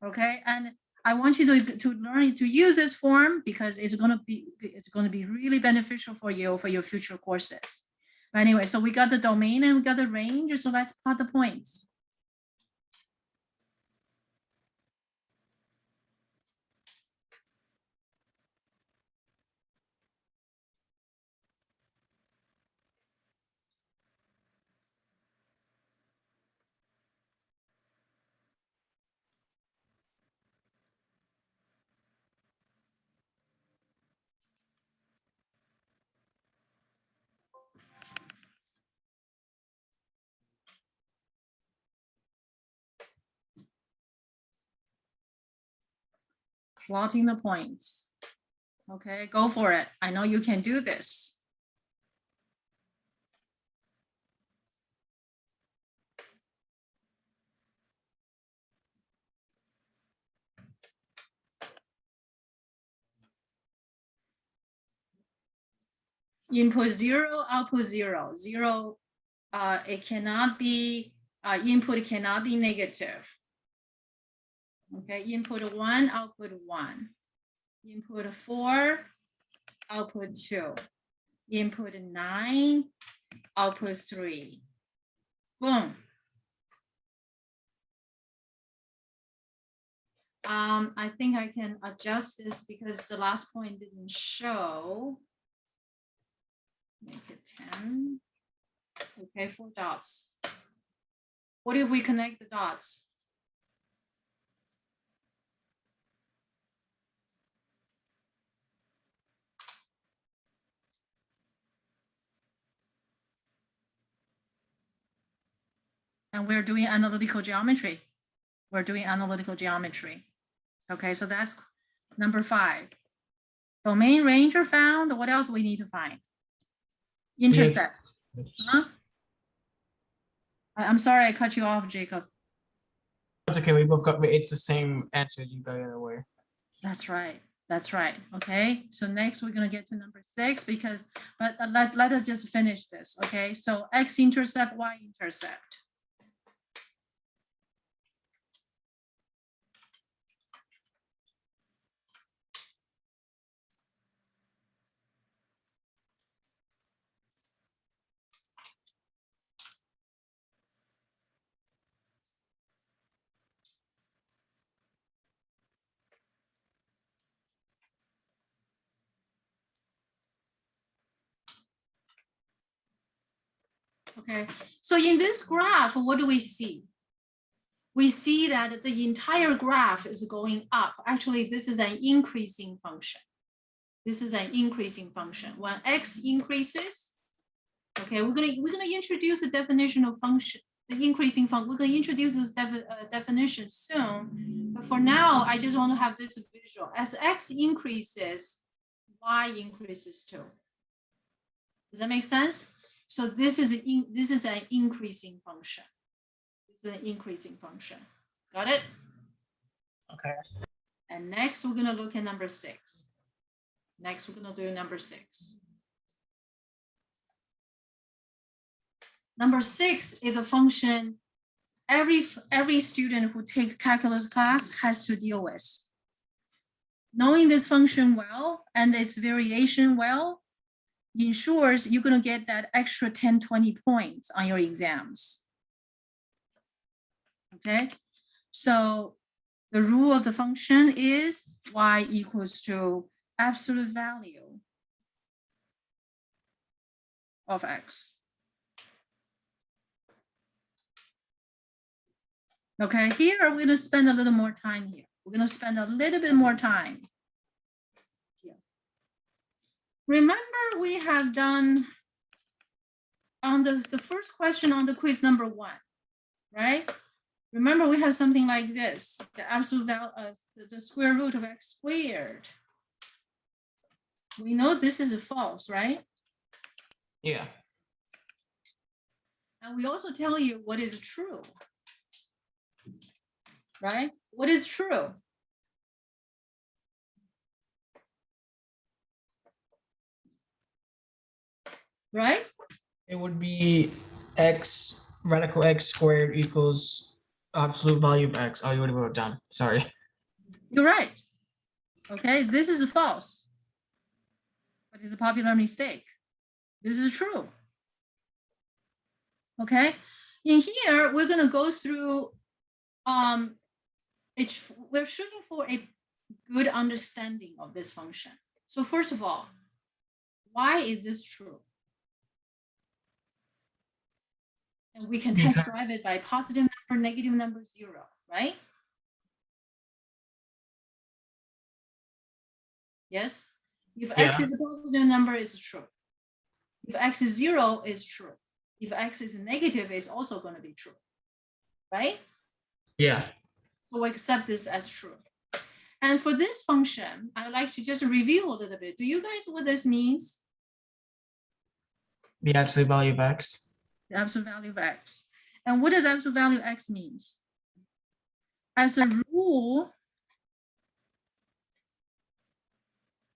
Okay, and I want you to learn to use this form because it's going to be really beneficial for you for your future courses. But anyway, so we got the domain and we got the range, so let's plot the points. Plotting the points. Okay, go for it. I know you can do this. Input 0, output 0. 0, it cannot be, input cannot be negative. Okay, input 1, output 1. Input 4, output 2. Input 9, output 3. Boom. I think I can adjust this because the last point didn't show. Make it 10. Okay, 4 dots. What if we connect the dots? And we're doing analytical geometry. We're doing analytical geometry. Okay, so that's number 5. Domain range are found. What else we need to find? Intercepts. Huh? I'm sorry, I cut you off, Jacob. It's okay. We both got. It's the same answer. You got the other way. That's right. That's right. Okay. So next we're gonna get to number 6 because, but let us just finish this. Okay. So X-intercept, Y-intercept. Okay, so in this graph, what do we see? We see that the entire graph is going up. Actually, this is an increasing function. This is an increasing function. When x increases, okay, we're gonna introduce a definition of function, the increasing function. We're gonna introduce this definition soon. But for now, I just want to have this visual. As x increases, y increases too. Does that make sense? So this is an increasing function. This is an increasing function. Got it? Okay. And next we're gonna look at number 6. Next we're gonna do number 6. Number 6 is a function every student who takes calculus class has to deal with. Knowing this function well and its variation well ensures you're going to get that extra 10, 20 points on your exams. Okay, so the rule of the function is y equals to absolute value of x. Okay, here we're going to spend a little more time here. We're going to spend a little bit more time. Remember, we have done on the first question on the quiz number 1, right? Remember, we have something like this, the absolute value, the square root of x squared. We know this is false, right? Yeah. And we also tell you what is true, right? What is true? Right? It would be x radical x squared equals absolute value of x. Oh, you already wrote it down. Sorry. You're right. Okay, this is false, but it's a popular mistake. This is true. Okay, in here, we're gonna go through, we're shooting for a good understanding of this function. So first of all, why is this true? And we can test drive it by positive number, negative number, 0, right? Yes. If x is a positive number, it's true. If x is 0, it's true. If x is negative, it's also going to be true, right? Yeah. So we accept this as true. And for this function, I'd like to just review a little bit. Do you guys know what this means? The absolute value of x. The absolute value of x. And what does absolute value of x means? As a rule,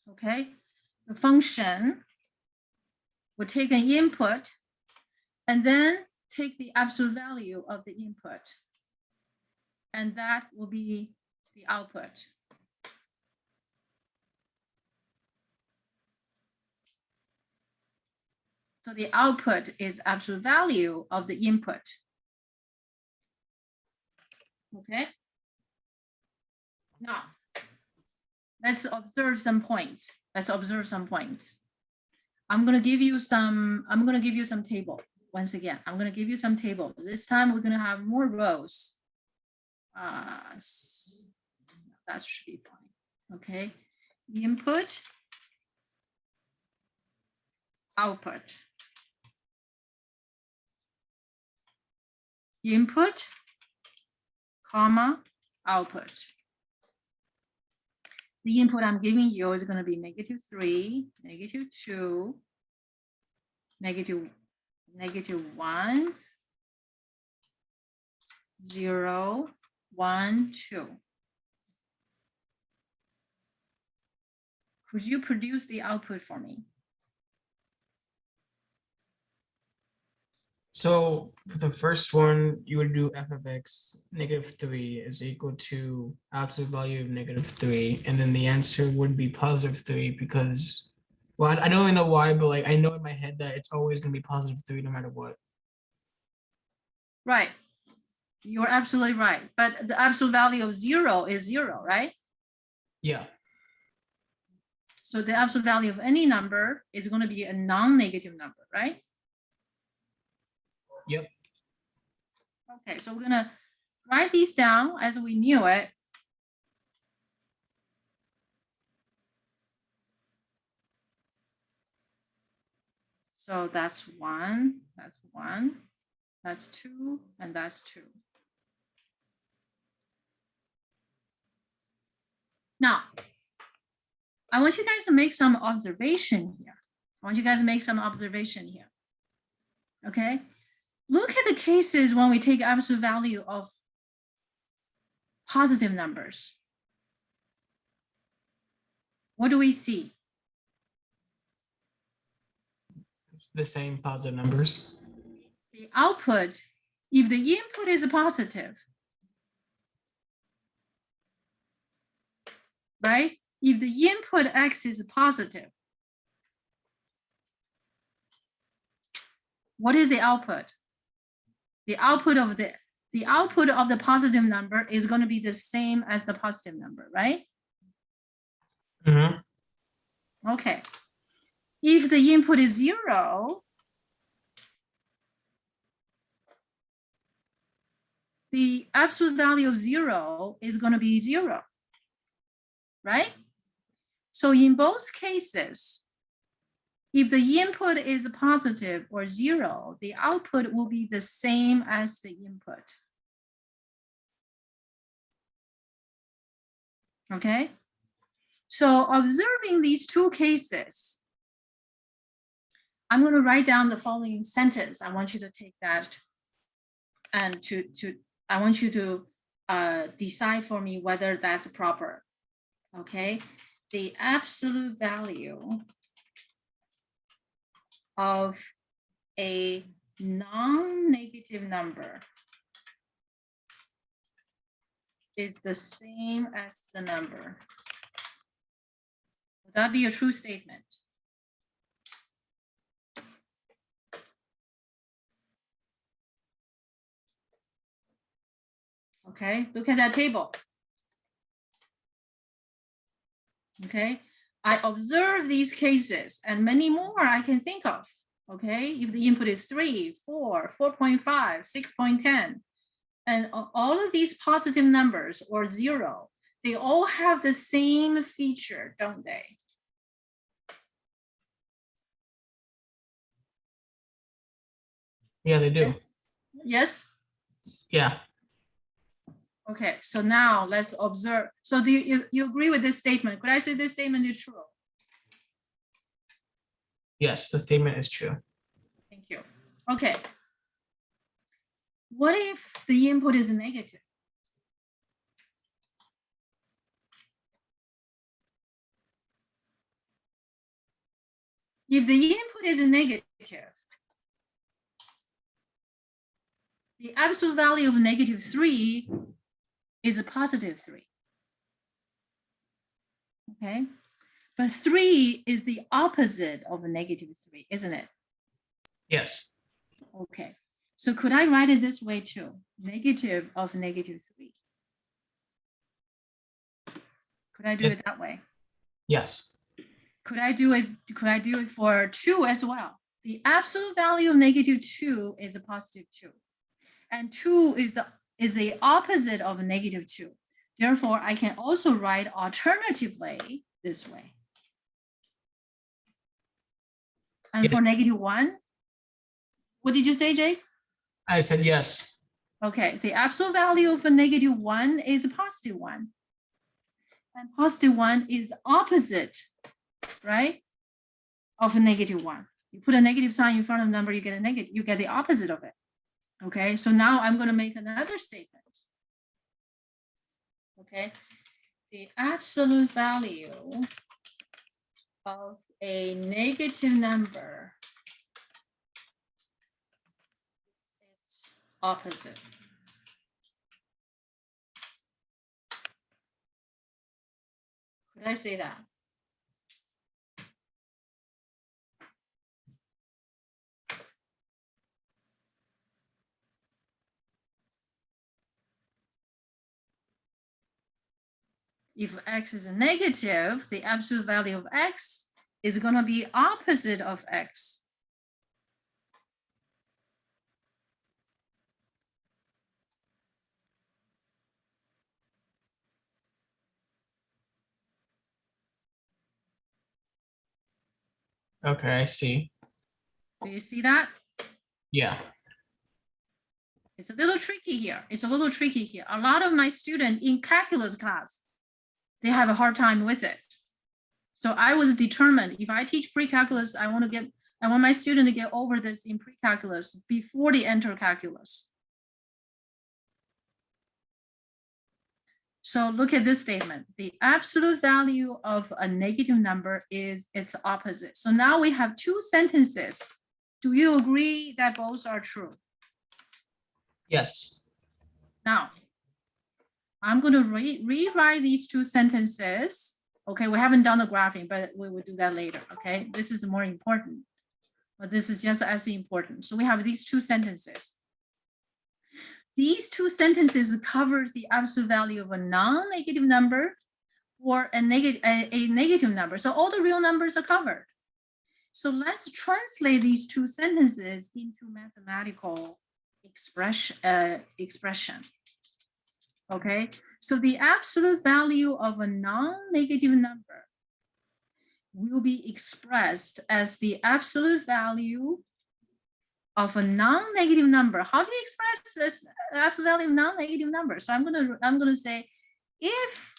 okay, the function will take an input and then take the absolute value of the input. And that will be the output. So the output is absolute value of the input. Okay. Now, let's observe some points. Let's observe some points. I'm going to give you some table. Once again, I'm going to give you some table. This time we're going to have more rows. That should be fine. Okay. Input, output. Input, comma, output. The input I'm giving you is going to be -3, -2, -1, 0, 1, 2. Could you produce the output for me? So for the first one, you would do f of x -3 is equal to absolute value of -3, and then the answer would be +3 because, well, I don't really know why, but like I know in my head that it's always going to be +3 no matter what. Right. You're absolutely right. But the absolute value of 0 is 0, right? Yeah. So the absolute value of any number is going to be a non-negative number, right? Yep. Okay, so we're going to write these down as we knew it. So that's 1, that's 1, that's 2, and that's 2. Now, I want you guys to make some observation here. Okay? Look at the cases when we take absolute value of positive numbers. What do we see? The same positive numbers. The output, if the input is positive, right? If the input x is positive, what is the output? The output of the positive number is going to be the same as the positive number, right? Mm-hmm. Okay. If the input is 0, the absolute value of 0 is going to be 0, right? So in both cases, if the input is positive or 0, the output will be the same as the input. Okay. So observing these two cases, I'm going to write down the following sentence. I want you to take that and I want you to decide for me whether that's proper. Okay. The absolute value of a non-negative number is the same as the number. Would that be a true statement? Okay, look at that table. Okay, I observe these cases and many more I can think of. Okay, if the input is 3, 4, 4.5, 6.10, and all of these positive numbers or 0, they all have the same feature, don't they? Yeah, they do. Yes. Yes? Yeah. Okay, so now let's observe. So do you agree with this statement? Could I say this statement is true? Yes, the statement is true. Thank you. Okay. What if the input is negative? If the input is negative, the absolute value of -3 is a +3. Okay, but 3 is the opposite of a -3, isn't it? Yes. Okay, so could I write it this way too? Negative of -3. Could I do it that way? Yes. Could I do it for 2 as well? The absolute value of -2 is a +2. And 2 is the opposite of -2. Therefore, I can also write alternatively this way. And Yes. for -1, what did you say, Jake? I said yes. Okay, the absolute value of a -1 is a +1. And +1 is opposite, right, of a -1. You put a negative sign in front of a number, you get a negative, you get the opposite of it. Okay, so now I'm going to make another statement. Okay, the absolute value of a negative number is opposite. Could I say that? If x is a negative, the absolute value of x is going to be opposite of x. Okay, I see. Do you see that? Yeah. It's a little tricky here. It's a little tricky here. A lot of my students in calculus class, they have a hard time with it. So I was determined, if I teach pre-calculus, I want my student to get over this in pre-calculus before they enter calculus. So look at this statement. The absolute value of a negative number is its opposite. So now we have two sentences. Do you agree that both are true? Yes. Now, I'm going to rewrite these two sentences. Okay, we haven't done the graphing, but we will do that later. Okay, this is more important, but this is just as important. So we have these two sentences. These two sentences covers the absolute value of a non-negative number or a negative number. So all the real numbers are covered. So let's translate these two sentences into mathematical expression. Okay, so the absolute value of a non-negative number will be expressed as the absolute value of a non-negative number. How do you express this absolute value of non-negative number? So I'm gonna say if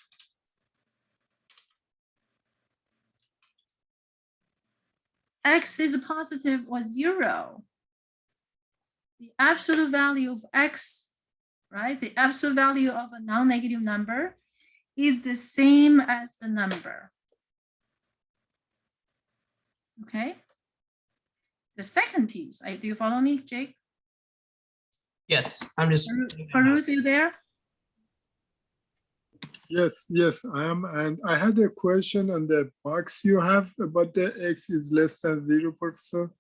X is positive or 0, the absolute value of X, right? The absolute value of a non-negative number is the same as the number. Okay. The second piece, do you follow me, Jake? Yes, I'm just. Farooq, you there? Yes, I am. And I had a question on the box you have about the X is less than 0, Professor.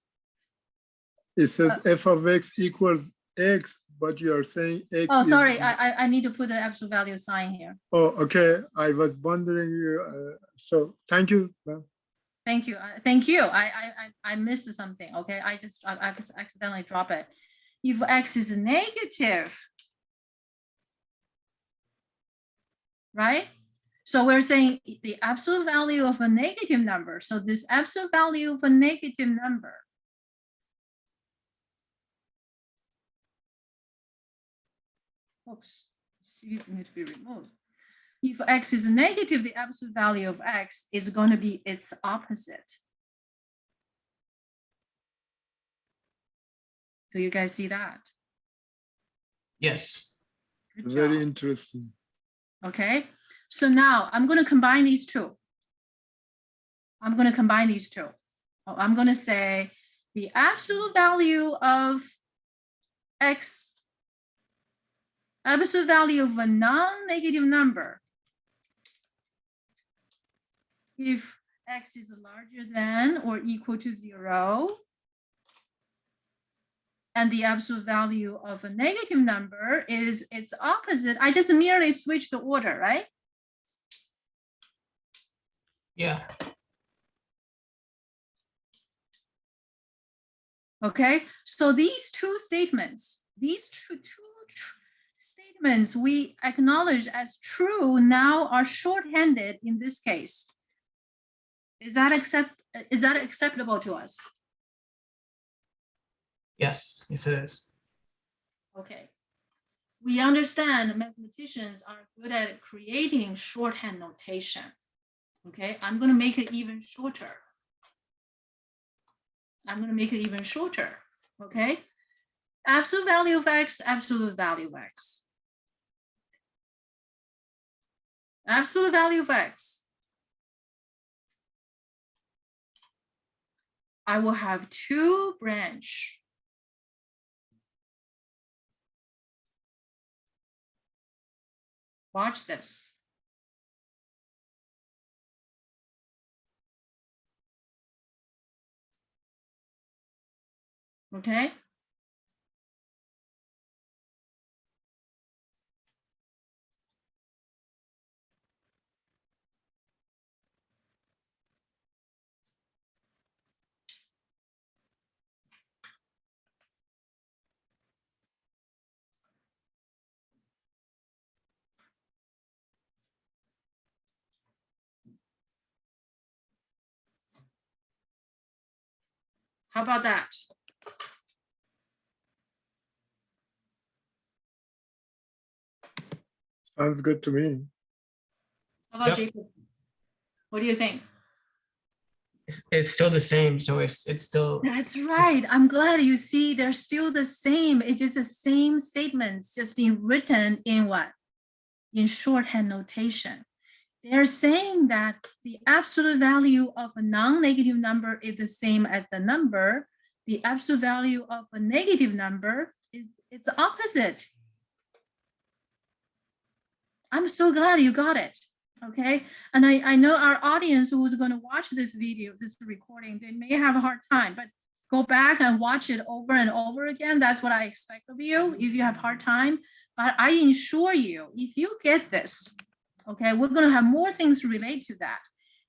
It says f of X equals X, but you are saying X Oh, is. sorry, I need to put the absolute value sign here. Oh, okay. I was wondering, so thank you, ma'am. Thank you. Thank you. I missed something. Okay. I accidentally dropped it. If X is negative, right? So we're saying the absolute value of a negative number. So this absolute value of a negative number need to be removed. If X is negative, the absolute value of X is going to be its opposite. Do you guys see that? Yes. Good Very job. interesting. Okay, so now I'm going to combine these two. I'm going to say the absolute value of X, absolute value of a non-negative number, if X is larger than or equal to 0, and the absolute value of a negative number is its opposite. I just merely switch the order, right? Yeah. Okay, so these two statements, statements we acknowledge as true now are shorthanded in this case. Is that acceptable to us? Yes, it is. Okay. We understand mathematicians are good at creating shorthand notation. Okay, I'm going to make it even shorter. Okay, absolute value of X, absolute value of X. Absolute value of X. I will have 2 branch. Watch this. Okay. How about that? Sounds good to me. How about Jacob? What do you think? It's still the same, so it's still. That's right. I'm glad you see they're still the same. It's just the same statements just being written in what? In shorthand notation. They're saying that the absolute value of a non-negative number is the same as the number. The absolute value of a negative number is its opposite. I'm so glad you got it. Okay, and I know our audience who's going to watch this video, this recording, they may have a hard time, but go back and watch it over and over again. That's what I expect of you if you have a hard time. But I assure you, if you get this, okay, we're going to have more things to relate to that.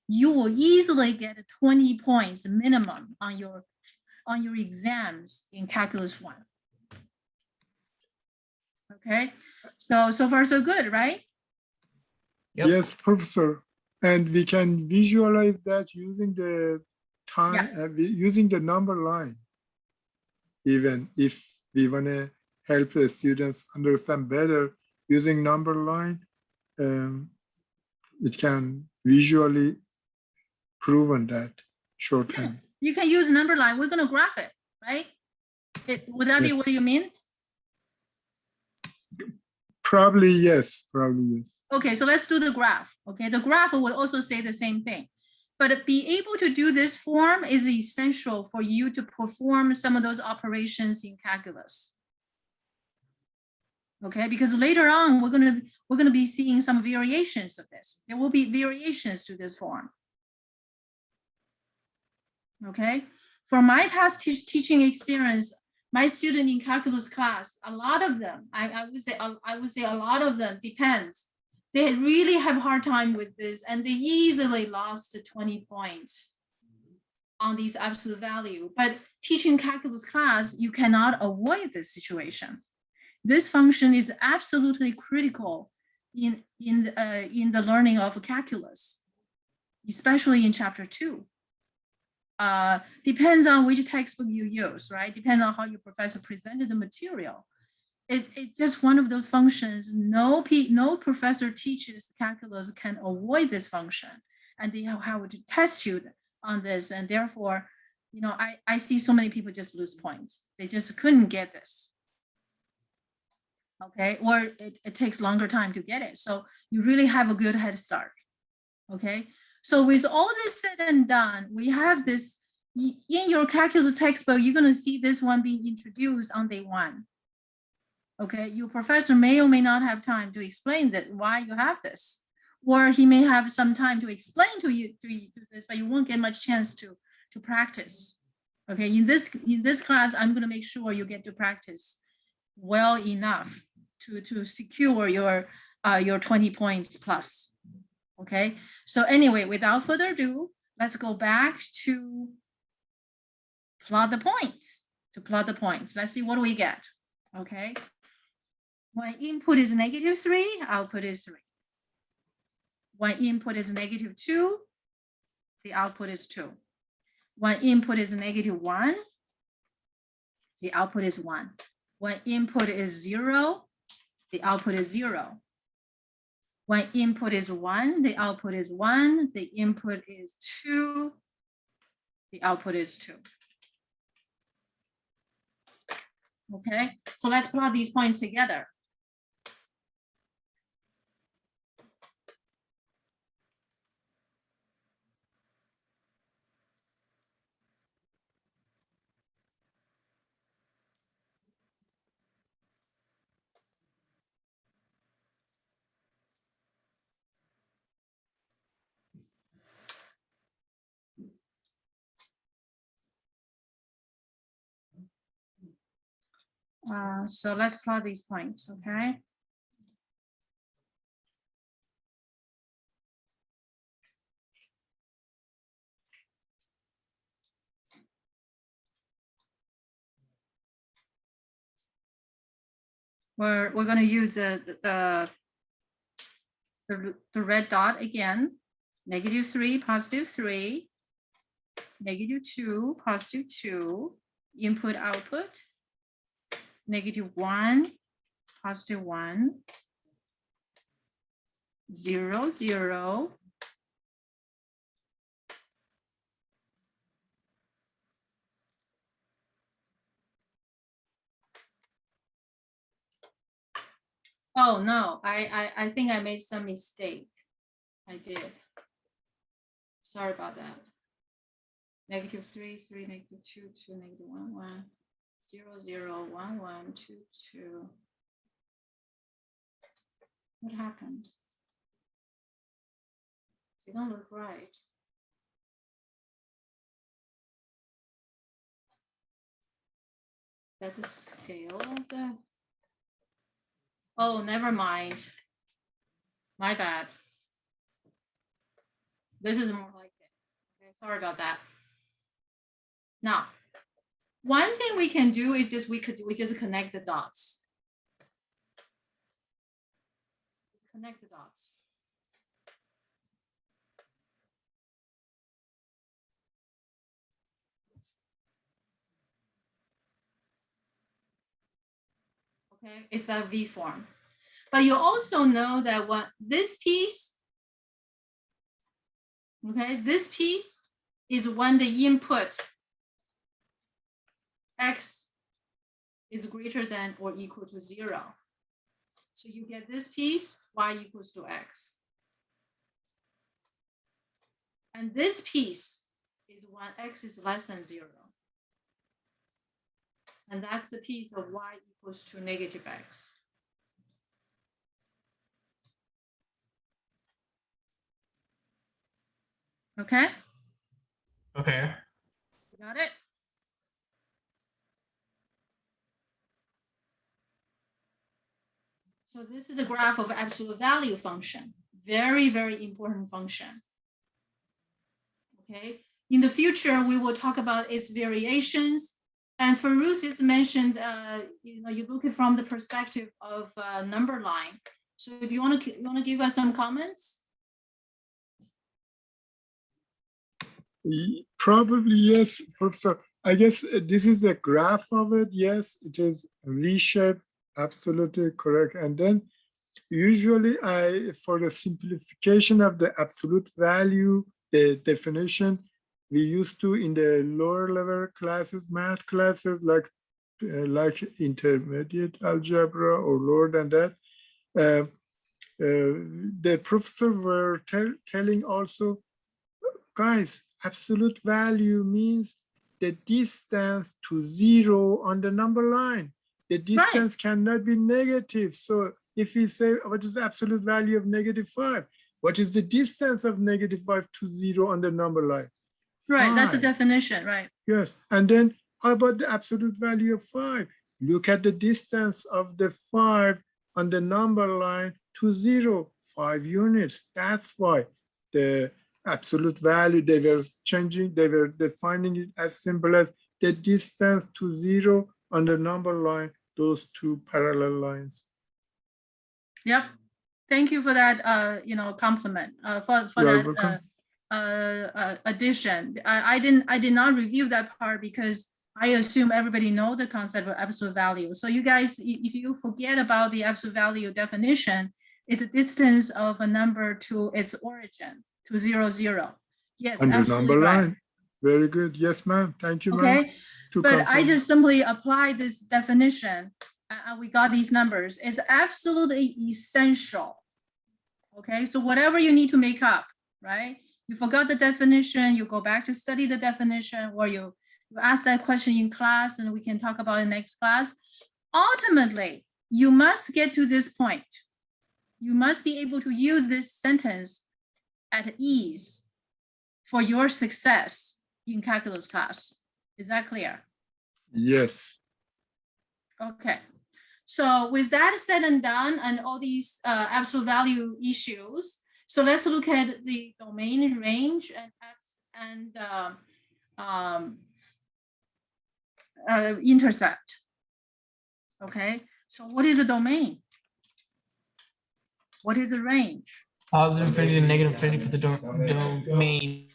You will easily get 20 points minimum on your exams in Calculus 1. Okay, so far so good, right? Yep. Yes, Professor. And we can visualize that using the time, using the number line. Even if we want to help the students understand better using number line, it can visually proven that shorthand. You can use number line. We're going to graph it, right? Would that be Yes. what you meant? Probably yes. Probably yes. Okay, so let's do the graph. Okay, the graph will also say the same thing. But be able to do this form is essential for you to perform some of those operations in calculus. Okay, because later on we're gonna be seeing some variations of this. There will be variations to this form. Okay, for my past teaching experience, my student in calculus class, a lot of them, I would say a lot of them depends. They really have a hard time with this, and they easily lost 20 points on these absolute value. But teaching calculus class, you cannot avoid this situation. This function is absolutely critical in the learning of calculus, especially in chapter 2. Depends on which textbook you use, right? Depends on how your professor presented the material. It's just one of those functions. No professor teaches calculus can avoid this function, and they have to test you on this. And therefore, you know, I see so many people just lose points. They just couldn't get this. Okay, or it takes longer time to get it. So you really have a good head start. Okay, so with all this said and done, we have this in your calculus textbook. You're going to see this one being introduced on day 1. Okay, your professor may or may not have time to explain that why you have this, or he may have some time to explain to you this, but you won't get much chance to practice. Okay, in this class, I'm going to make sure you get to practice well enough to secure your 20 points plus. Okay, so anyway, without further ado, let's go back to plot the points. Let's see what we get. Okay, when input is -3, output is 3. When input is -2, the output is 2. When input is -1, the output is 1. When input is 0, the output is 0. When input is 1, the output is 1. The input is 2, the output is 2. Okay, so let's plot these points together. So let's plot these points, okay? We're going to use the red dot again. -3, +3, -2, +2, input output, -1, +1, 0, 0. Oh no, I think I made some mistake. I did. Sorry about that. -3, 3, -2, 2, -1, 1, 0, 0, 1, 1, 2, 2. What happened? They don't look right. That the scale of the. Oh, never mind. My bad. This is more like it. Okay, sorry about that. Now, one thing we can do is we just connect the dots. Connect the dots. Okay, it's that V form. But you also know that what this piece, okay, this piece is when the input x is greater than or equal to 0. So you get this piece, y equals to x. And this piece is when x is less than 0. And that's the piece of y equals to negative x. Okay, Okay. got it? So this is the graph of absolute value function. Very, very important function. Okay, in the future, we will talk about its variations. And for Ruth, it's mentioned, you look at from the perspective of number line. So do you want to give us some comments? Probably yes, Professor. I guess this is a graph of it. Yes, it is V-shaped, absolutely correct. And then usually for the simplification of the absolute value, the definition, we used to in the lower level classes, math classes, like intermediate algebra or lower than that. The professor were telling also, guys, absolute value means the distance to 0 on the number line. The distance cannot be negative. So if we say, what is the absolute value of -5? What is the distance of -5 to 0 on the number line? Right, 5. that's the definition, right? Yes, and then how about the absolute value of 5? Look at the distance of the 5 on the number line to 0, 5 units. That's why the absolute value, they were changing, they were defining it as simple as the distance to 0 on the number line, those two parallel lines. Yep. Thank you for that, compliment, for that addition. I did not review that part because I assume everybody know the concept of absolute value. So you guys, if you forget about the absolute value definition, it's a distance of a number to its origin, to 0, 0. Yes, On the absolutely number right. line. Very good. Yes, ma'am. Thank you, ma'am. Okay, but I just simply apply this definition and we got these numbers. It's absolutely essential. Okay, so whatever you need to make up, right? You forgot the definition, you go back to study the definition, or you ask that question in class and we can talk about it next class. Ultimately, you must get to this point. You must be able to use this sentence at ease for your success in calculus class. Is that clear? Yes. Okay. So with that said and done, and all these absolute value issues, so let's look at the domain, range, and intercept. Okay. So what is a domain? What is a range? Positive infinity and negative infinity for the domain.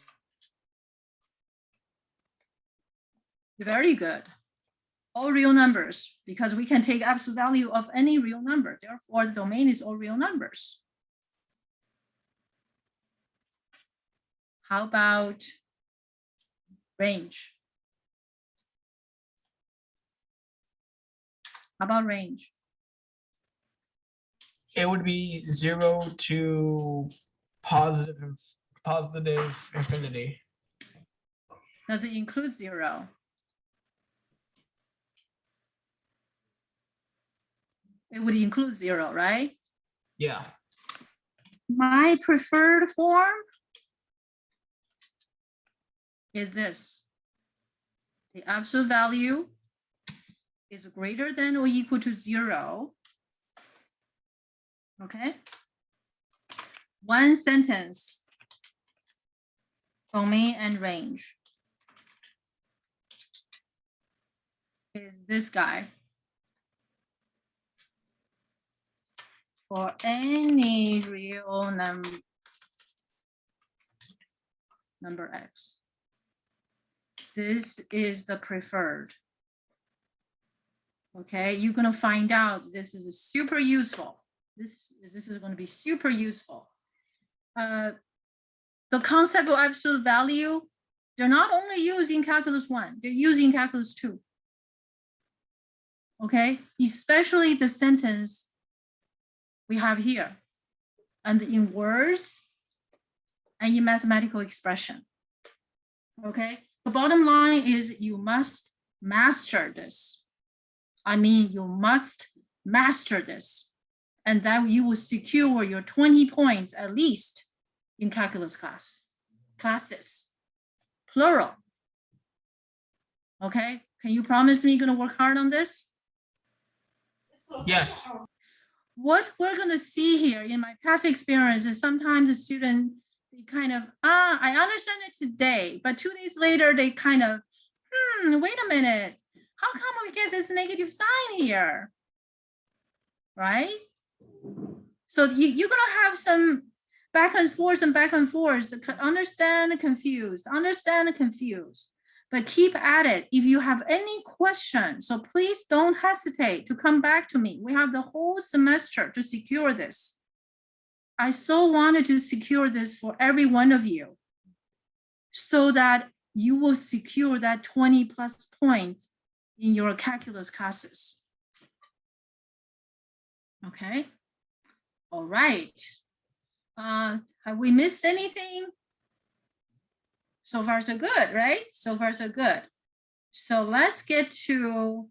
Very good. All real numbers, because we can take absolute value of any real number. Therefore, the domain is all real numbers. How about range? How about range? It would be 0 to positive infinity. Does it include 0? It would include 0, right? Yeah. My preferred form is this. The absolute value is greater than or equal to 0. Okay. One sentence, domain and range, is this guy. For any real number x, this is the preferred. Okay, you're gonna find out this is super useful. This is going to be super useful. The concept of absolute value They're not only used in calculus 1, they're used in calculus 2. Okay, especially the sentence we have here, and in words and in mathematical expression. Okay, the bottom line is you must master this. I mean, you must master this, and then you will secure your 20 points at least in calculus classes, plural. Okay, can you promise me you're gonna work hard on this? Yes. What we're gonna see here in my past experience is sometimes the student, they kind of, I understand it today, but 2 days later, they kind of, wait a minute, how come we get this negative sign here? Right? So you're gonna have some back and forth, understand, confused, understand, confused. But keep at it. If you have any questions, so please don't hesitate to come back to me. We have the whole semester to secure this. I so wanted to secure this for every one of you so that you will secure that 20 plus points in your calculus classes. Okay. All right. Have we missed anything? So far, so good, right? So far, so good. So let's get to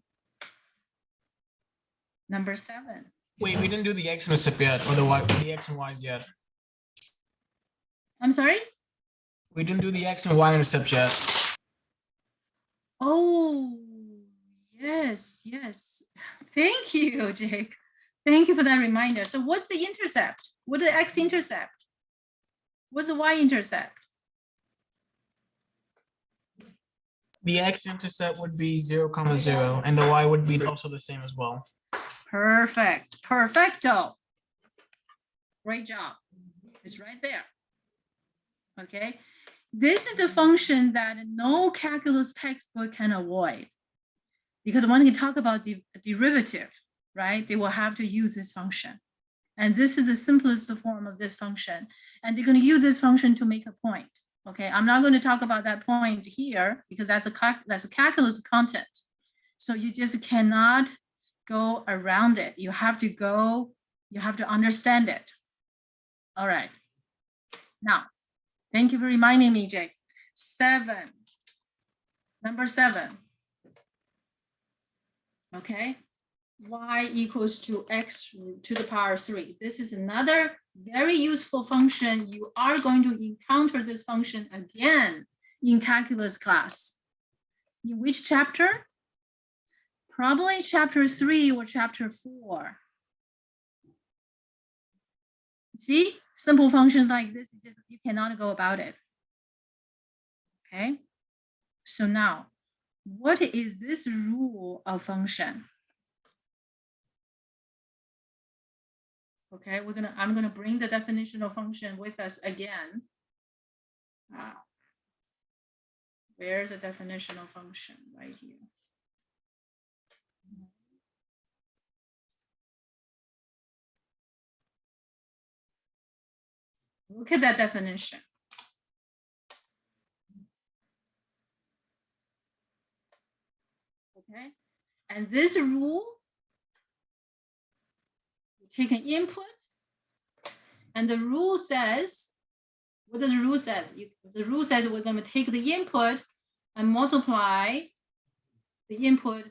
number 7. Wait, we didn't do the X-Intercept yet, or the X and Y's yet. I'm sorry? We didn't do the X and Y intercepts yet. Oh, yes, yes. Thank you, Jake. Thank you for that reminder. So what's the intercept? What's the X-intercept? What's the Y-intercept? The X-intercept would be 0, 0, and the Y would be also the same as well. Perfect. Perfecto. Great job. It's right there. Okay. This is the function that no calculus textbook can avoid. Because when you talk about the derivative, right, they will have to use this function. And this is the simplest form of this function. And they're going to use this function to make a point. Okay, I'm not going to talk about that point here because that's a calculus content. So you just cannot go around it. You have to understand it. All right. Now, thank you for reminding me, Jake. 7. Number 7. Okay. Y equals to x to the power 3. This is another very useful function. You are going to encounter this function again in calculus class. In which chapter? Probably chapter 3 or chapter 4. See, simple functions like this, just you cannot go about it. Okay. So now, what is this rule of function? Okay, I'm gonna bring the definition of function with us again. Where's the definition of function? Right here. Look at that definition. Okay, and this rule, you take an input, and the rule says, what does the rule say? The rule says we're going to take the input and multiply the input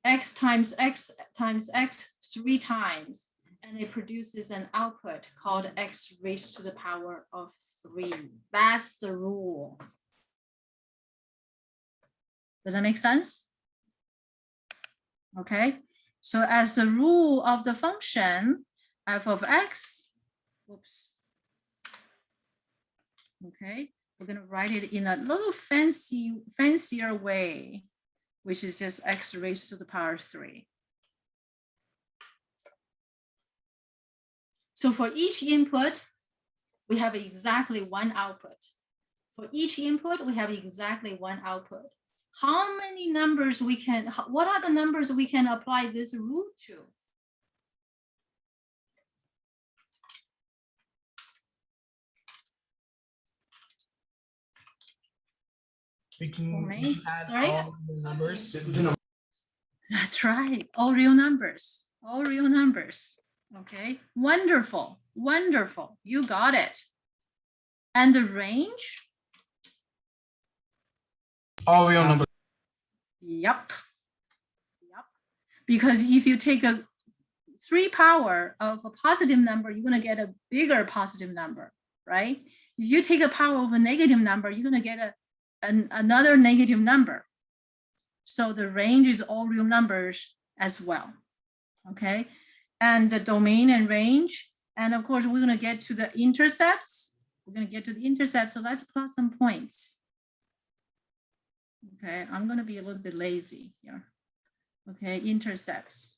x times x times x 3 times, and it produces an output called x raised to the power of 3. That's the rule. Does that make sense? Okay, so as the rule of the function f of x, whoops. Okay, we're gonna write it in a little fancier way, which is just x raised to the power 3. So for each input, we have exactly 1 output. For each input, we have exactly 1 output. How many numbers what are the numbers we can apply this rule to? We can Domain, add sorry? all the numbers. That's right. All real numbers. All real numbers. Okay. Wonderful. Wonderful. You got it. And the range? All real numbers. Yep. Yep. Because if you take a 3 power of a positive number, you're going to get a bigger positive number, right? If you take a power of a negative number, you're going to get another negative number. So the range is all real numbers as well. Okay. And the domain and range. And of course, we're going to get to the intercepts. We're going to get to the intercepts. So let's plot some points. Okay. I'm going to be a little bit lazy here. Okay. Intercepts.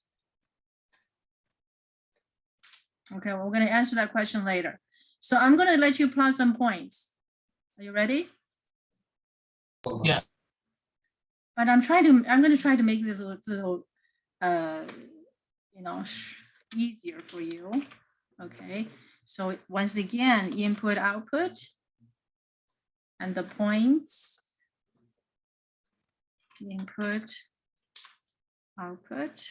Okay. Well, we're going to answer that question later. So I'm going to let you plot some points. Are you ready? Yeah. But I'm going to try to make this a little you know, easier for you. Okay. So once again, input, output, and the points, input, output.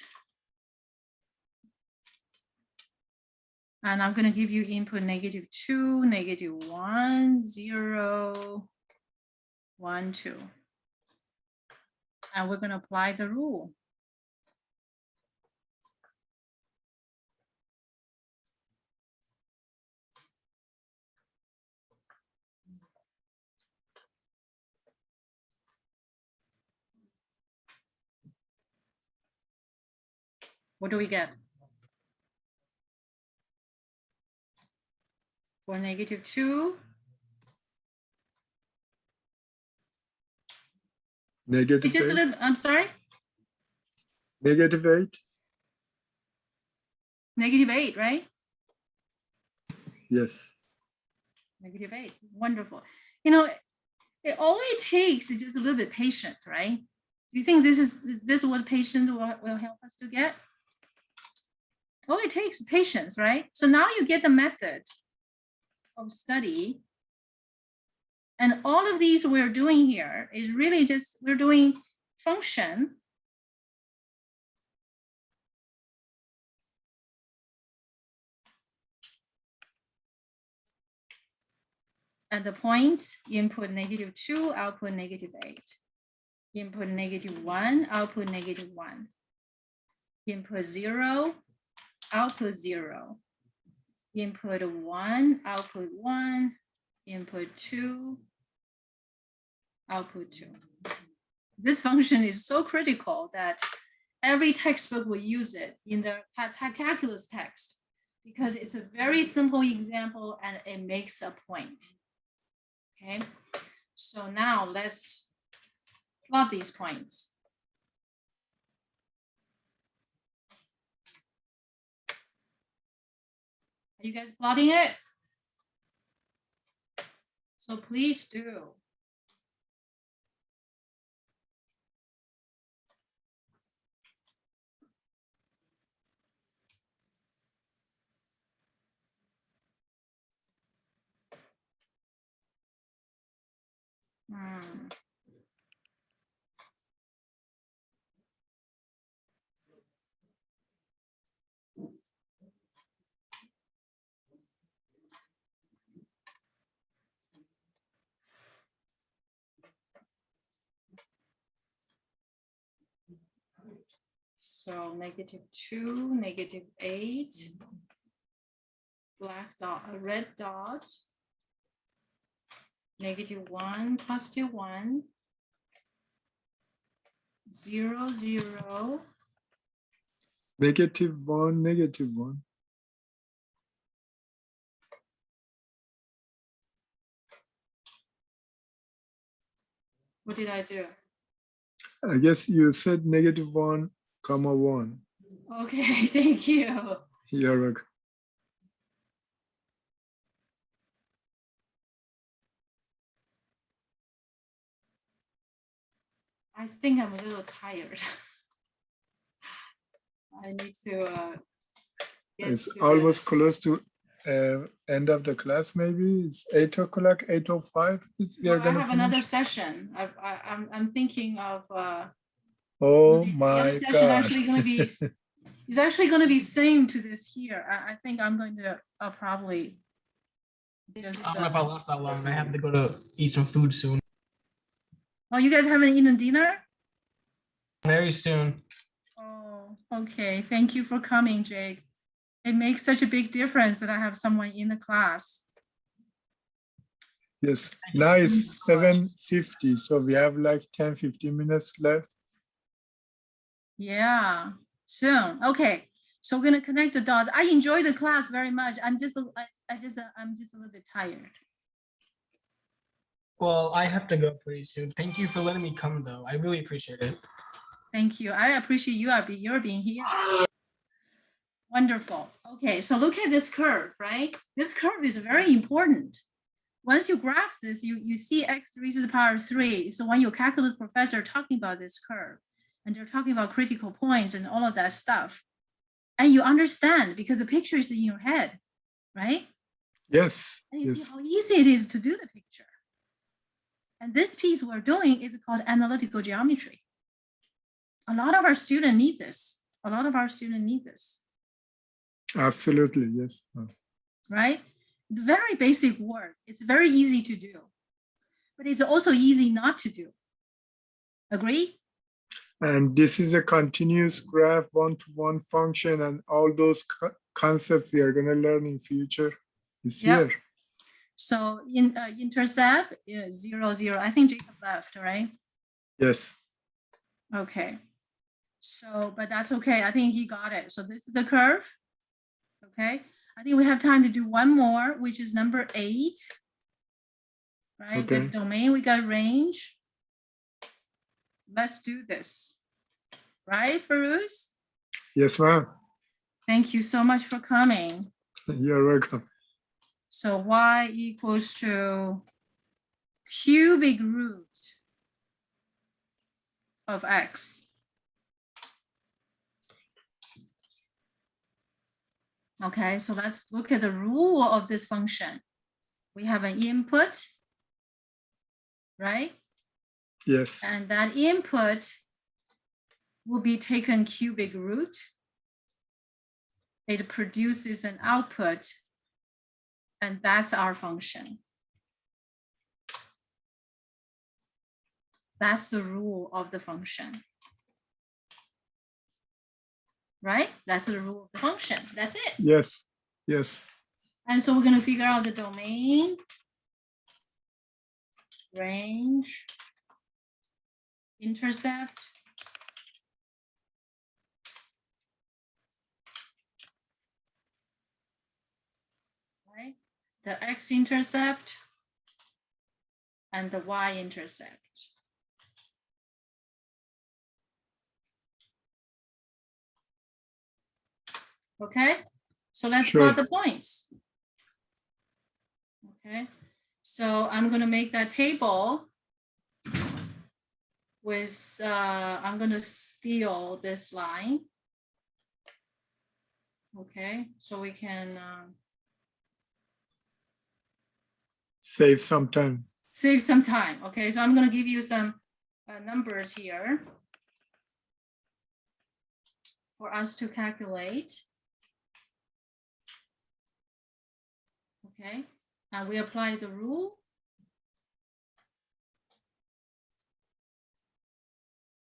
And I'm going to give you input -2, -1, 0, 1, 2. And we're going to apply the rule. What do we get? For -2. Negative Just a 8. little, I'm sorry? -8. -8, right? Yes. -8. Wonderful. You know, all it takes is just a little bit patient, right? Do you think this is what patience will help us to get? All it takes is patience, right? So now you get the method of study. And all of these we're doing here is really just, we're doing function. At the points, input -2, output -8. Input -1, output -1. Input 0, output 0. Input 1, output 1. Input 2, output 2. This function is so critical that every textbook will use it in the calculus text because it's a very simple example and it makes a point. Okay, so now let's plot these points. Are you guys plotting it? So please do. So -2, -8, black dot, a red dot, -1, +1, 0, 0. -1, -1. What did I do? I guess you said -1, 1. Okay, thank you. You're welcome. I think I'm a little tired. I need to get It's to almost close to end of the class, maybe it's 8 o'clock, 8:05. We No, are I gonna have finish. another session. I'm thinking of Oh the other my session God. actually going to be is actually going to be same to this here. I think I'm going to probably just. I don't know if I'll last that long. I have to go to eat some food soon. Oh, you guys haven't eaten dinner? Very soon. Oh, okay. Thank you for coming, Jake. It makes such a big difference that I have someone in the class. Yes, now it's 7:50, so we have like 10-15 minutes left. Yeah, soon. Okay, so we're gonna connect the dots. I enjoy the class very much. I'm just a little bit tired. Well, I have to go pretty soon. Thank you for letting me come, though. I really appreciate it. Thank you. I appreciate you're being here. Wonderful. Okay, so look at this curve, right? This curve is very important. Once you graph this, you see x raised to the power of 3. So when your calculus professor talking about this curve, and they're talking about critical points and all of that stuff, and you understand because the picture is in your head, right? Yes. And you Yes. see how easy it is to do the picture. And this piece we're doing is called analytical geometry. A lot of our students need this. Absolutely. Yes. Right? It's very basic work. It's very easy to do, but it's also easy not to do. Agree? And this is a continuous graph, one-to-one function, and all those concepts we are going to learn in future is Yep. here. So in intercept 0, 0. I think Jacob left, right? Yes. Okay. So, but that's okay. I think he got it. So this is the curve. Okay. I think we have time to do one more, which is number 8. Right? Okay. With domain, we got range. Let's do this. Right, Farouz? Yes, ma'am. Thank you so much for coming. You're welcome. So y equals to cubic root of x. Okay, so let's look at the rule of this function. We have an input, right? Yes. And that input will be taken cubic root. It produces an output, and that's our function. That's the rule of the function. Right? That's the rule of the function. That's it. Yes. Yes. And so we're going to figure out the domain, range, intercept, right? The x-intercept and the y-intercept. Okay, so let's Sure. plot the points. Okay, so I'm going to make that table with, I'm going to steal this line. Okay, so we can Save some time. save some time. Okay, so I'm going to give you some numbers here for us to calculate. Okay, and we apply the rule.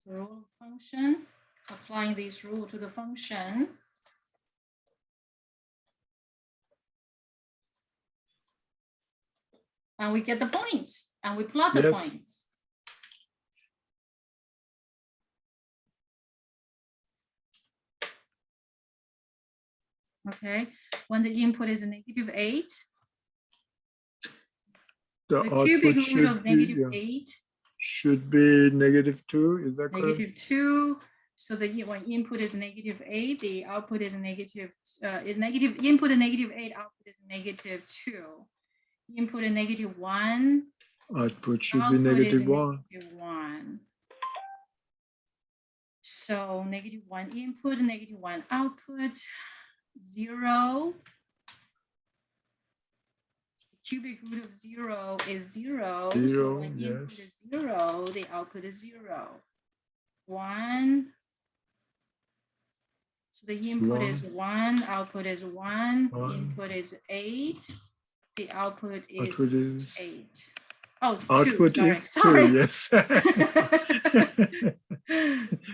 The rule of function, applying this rule to the function. And we get the points, and we plot the Yes. points. Okay, when the input is -8, The the cubic output root of should be, -8, should be -2. Is that correct? -2. So the when input is -8, the output is negative. Input is -8, output is -2. Input is -1. Output should be Output is -1. -1. So -1 input, -1 output, 0. cubic root of 0 is 0. So Zero, when input yes. is 0, the output is 0. 1. So the It's input is 1. 1, output is 1, 1. input is 8, the output is Output is 8. Oh, 2, output sorry, is 2, sorry. yes.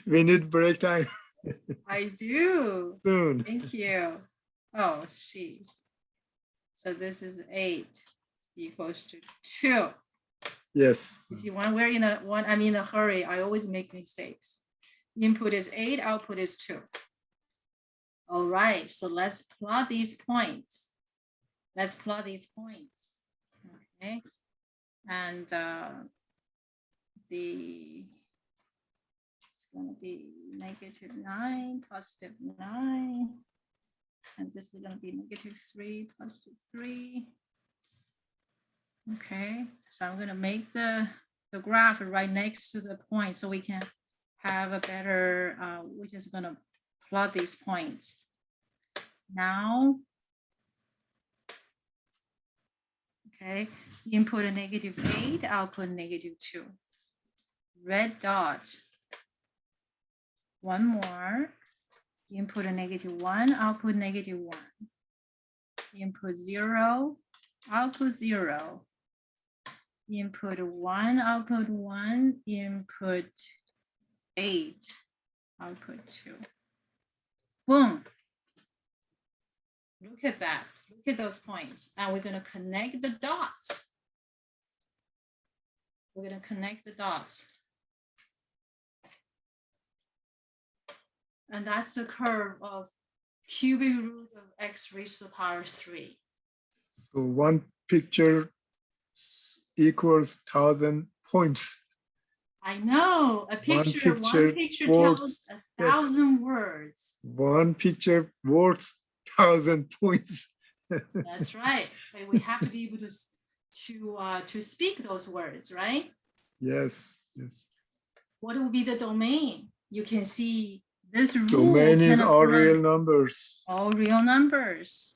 We need break time I do. soon. Thank you. Oh, sheet. So this is 8 equals to 2. Yes. You see, when we're I'm in a hurry, I always make mistakes. Input is 8, output is 2. All right, so let's plot these points. Let's plot these points. Okay. And it's going to be -9, +9. And this is going to be -3, +3. Okay, so I'm going to make the graph right next to the point so we can have a better, we're just going to plot these points. Now, okay, input a -8, output -2. Red dot. One more. Input a -1, output -1. Input 0, output 0. Input 1, output 1. Input 8, output 2. Boom. Look at that. Look at those points. And we're going to connect the dots. We're going to connect the dots. And that's the curve of cubic root of x raised to the power 3. So one picture equals 1,000 points. I know. One picture words, tells 1,000 words. One picture worth 1,000 points. That's right. But we have to be able to speak those words, right? Yes, yes. What will be the domain? You can see this rule. Domain is all real numbers. All real numbers.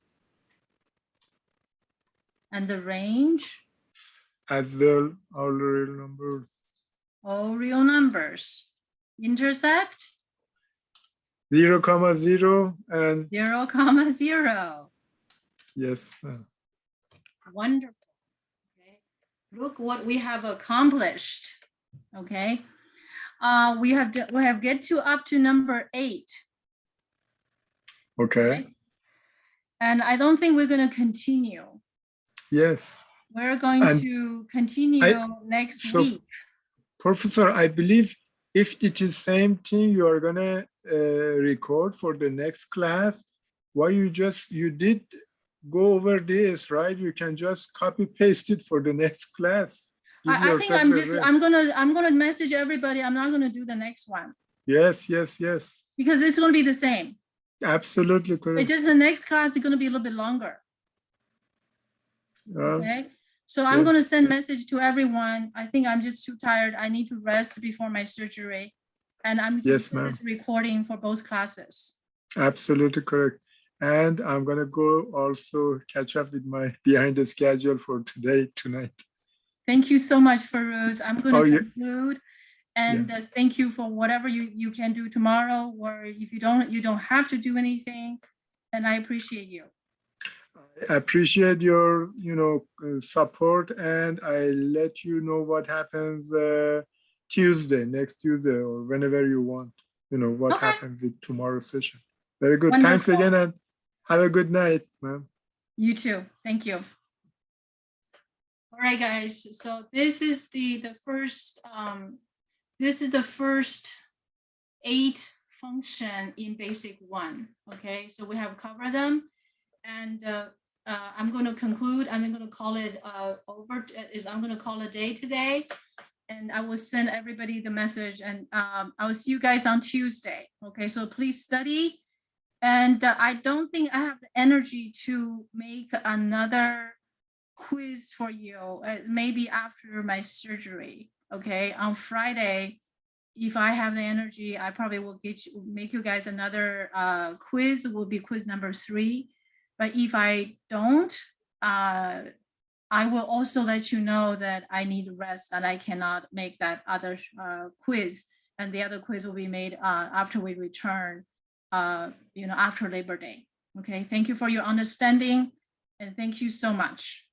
And the range? As well, all real numbers. All real numbers. Intercept? 0, 0 and 0, 0. yes. Wonderful. Okay. Look what we have accomplished. Okay. We have get to up to number 8. Okay. And I don't think we're going to continue. Yes. We're going to continue next week. Professor, I believe if it is same thing you are gonna record for the next class, why you did go over this, right? You can just copy paste it for the next class. I think I'm gonna message everybody. I'm not gonna do the next one. Yes, yes, yes. Because it's gonna be the same. Absolutely correct. It's just the next class is gonna be a little bit longer. Okay. So I'm going to send message to everyone. I think I'm just too tired. I need to rest before my surgery. And I'm just doing this recording for both classes. Absolutely correct. And I'm going to go also catch up with my behind the schedule for tonight. Thank you so much, Farouz. I'm going to conclude. And thank you for whatever you can do tomorrow, or if you don't have to do anything. And I appreciate you. I appreciate your, support, and I let you know what happens next Tuesday, or whenever you want, what happens with tomorrow's session. Very good. Wonderful. Thanks again, and have a good night, ma'am. You too. Thank you. All right, guys. So this is the first, this is the first 8 function in basic 1. Okay, so we have covered them, and I'm going to conclude. I'm going to call it I'm going to call a day today, and I will send everybody the message, and I will see you guys on Tuesday. Okay, so please study. And I don't think I have the energy to make another quiz for you, maybe after my surgery. Okay, on Friday, if I have the energy, I probably will make you guys another quiz. It will be quiz number 3. But if I don't, I will also let you know that I need rest and I cannot make that other quiz. And the other quiz will be made after we return, after Labor Day. Okay, thank you for your understanding and thank you so much.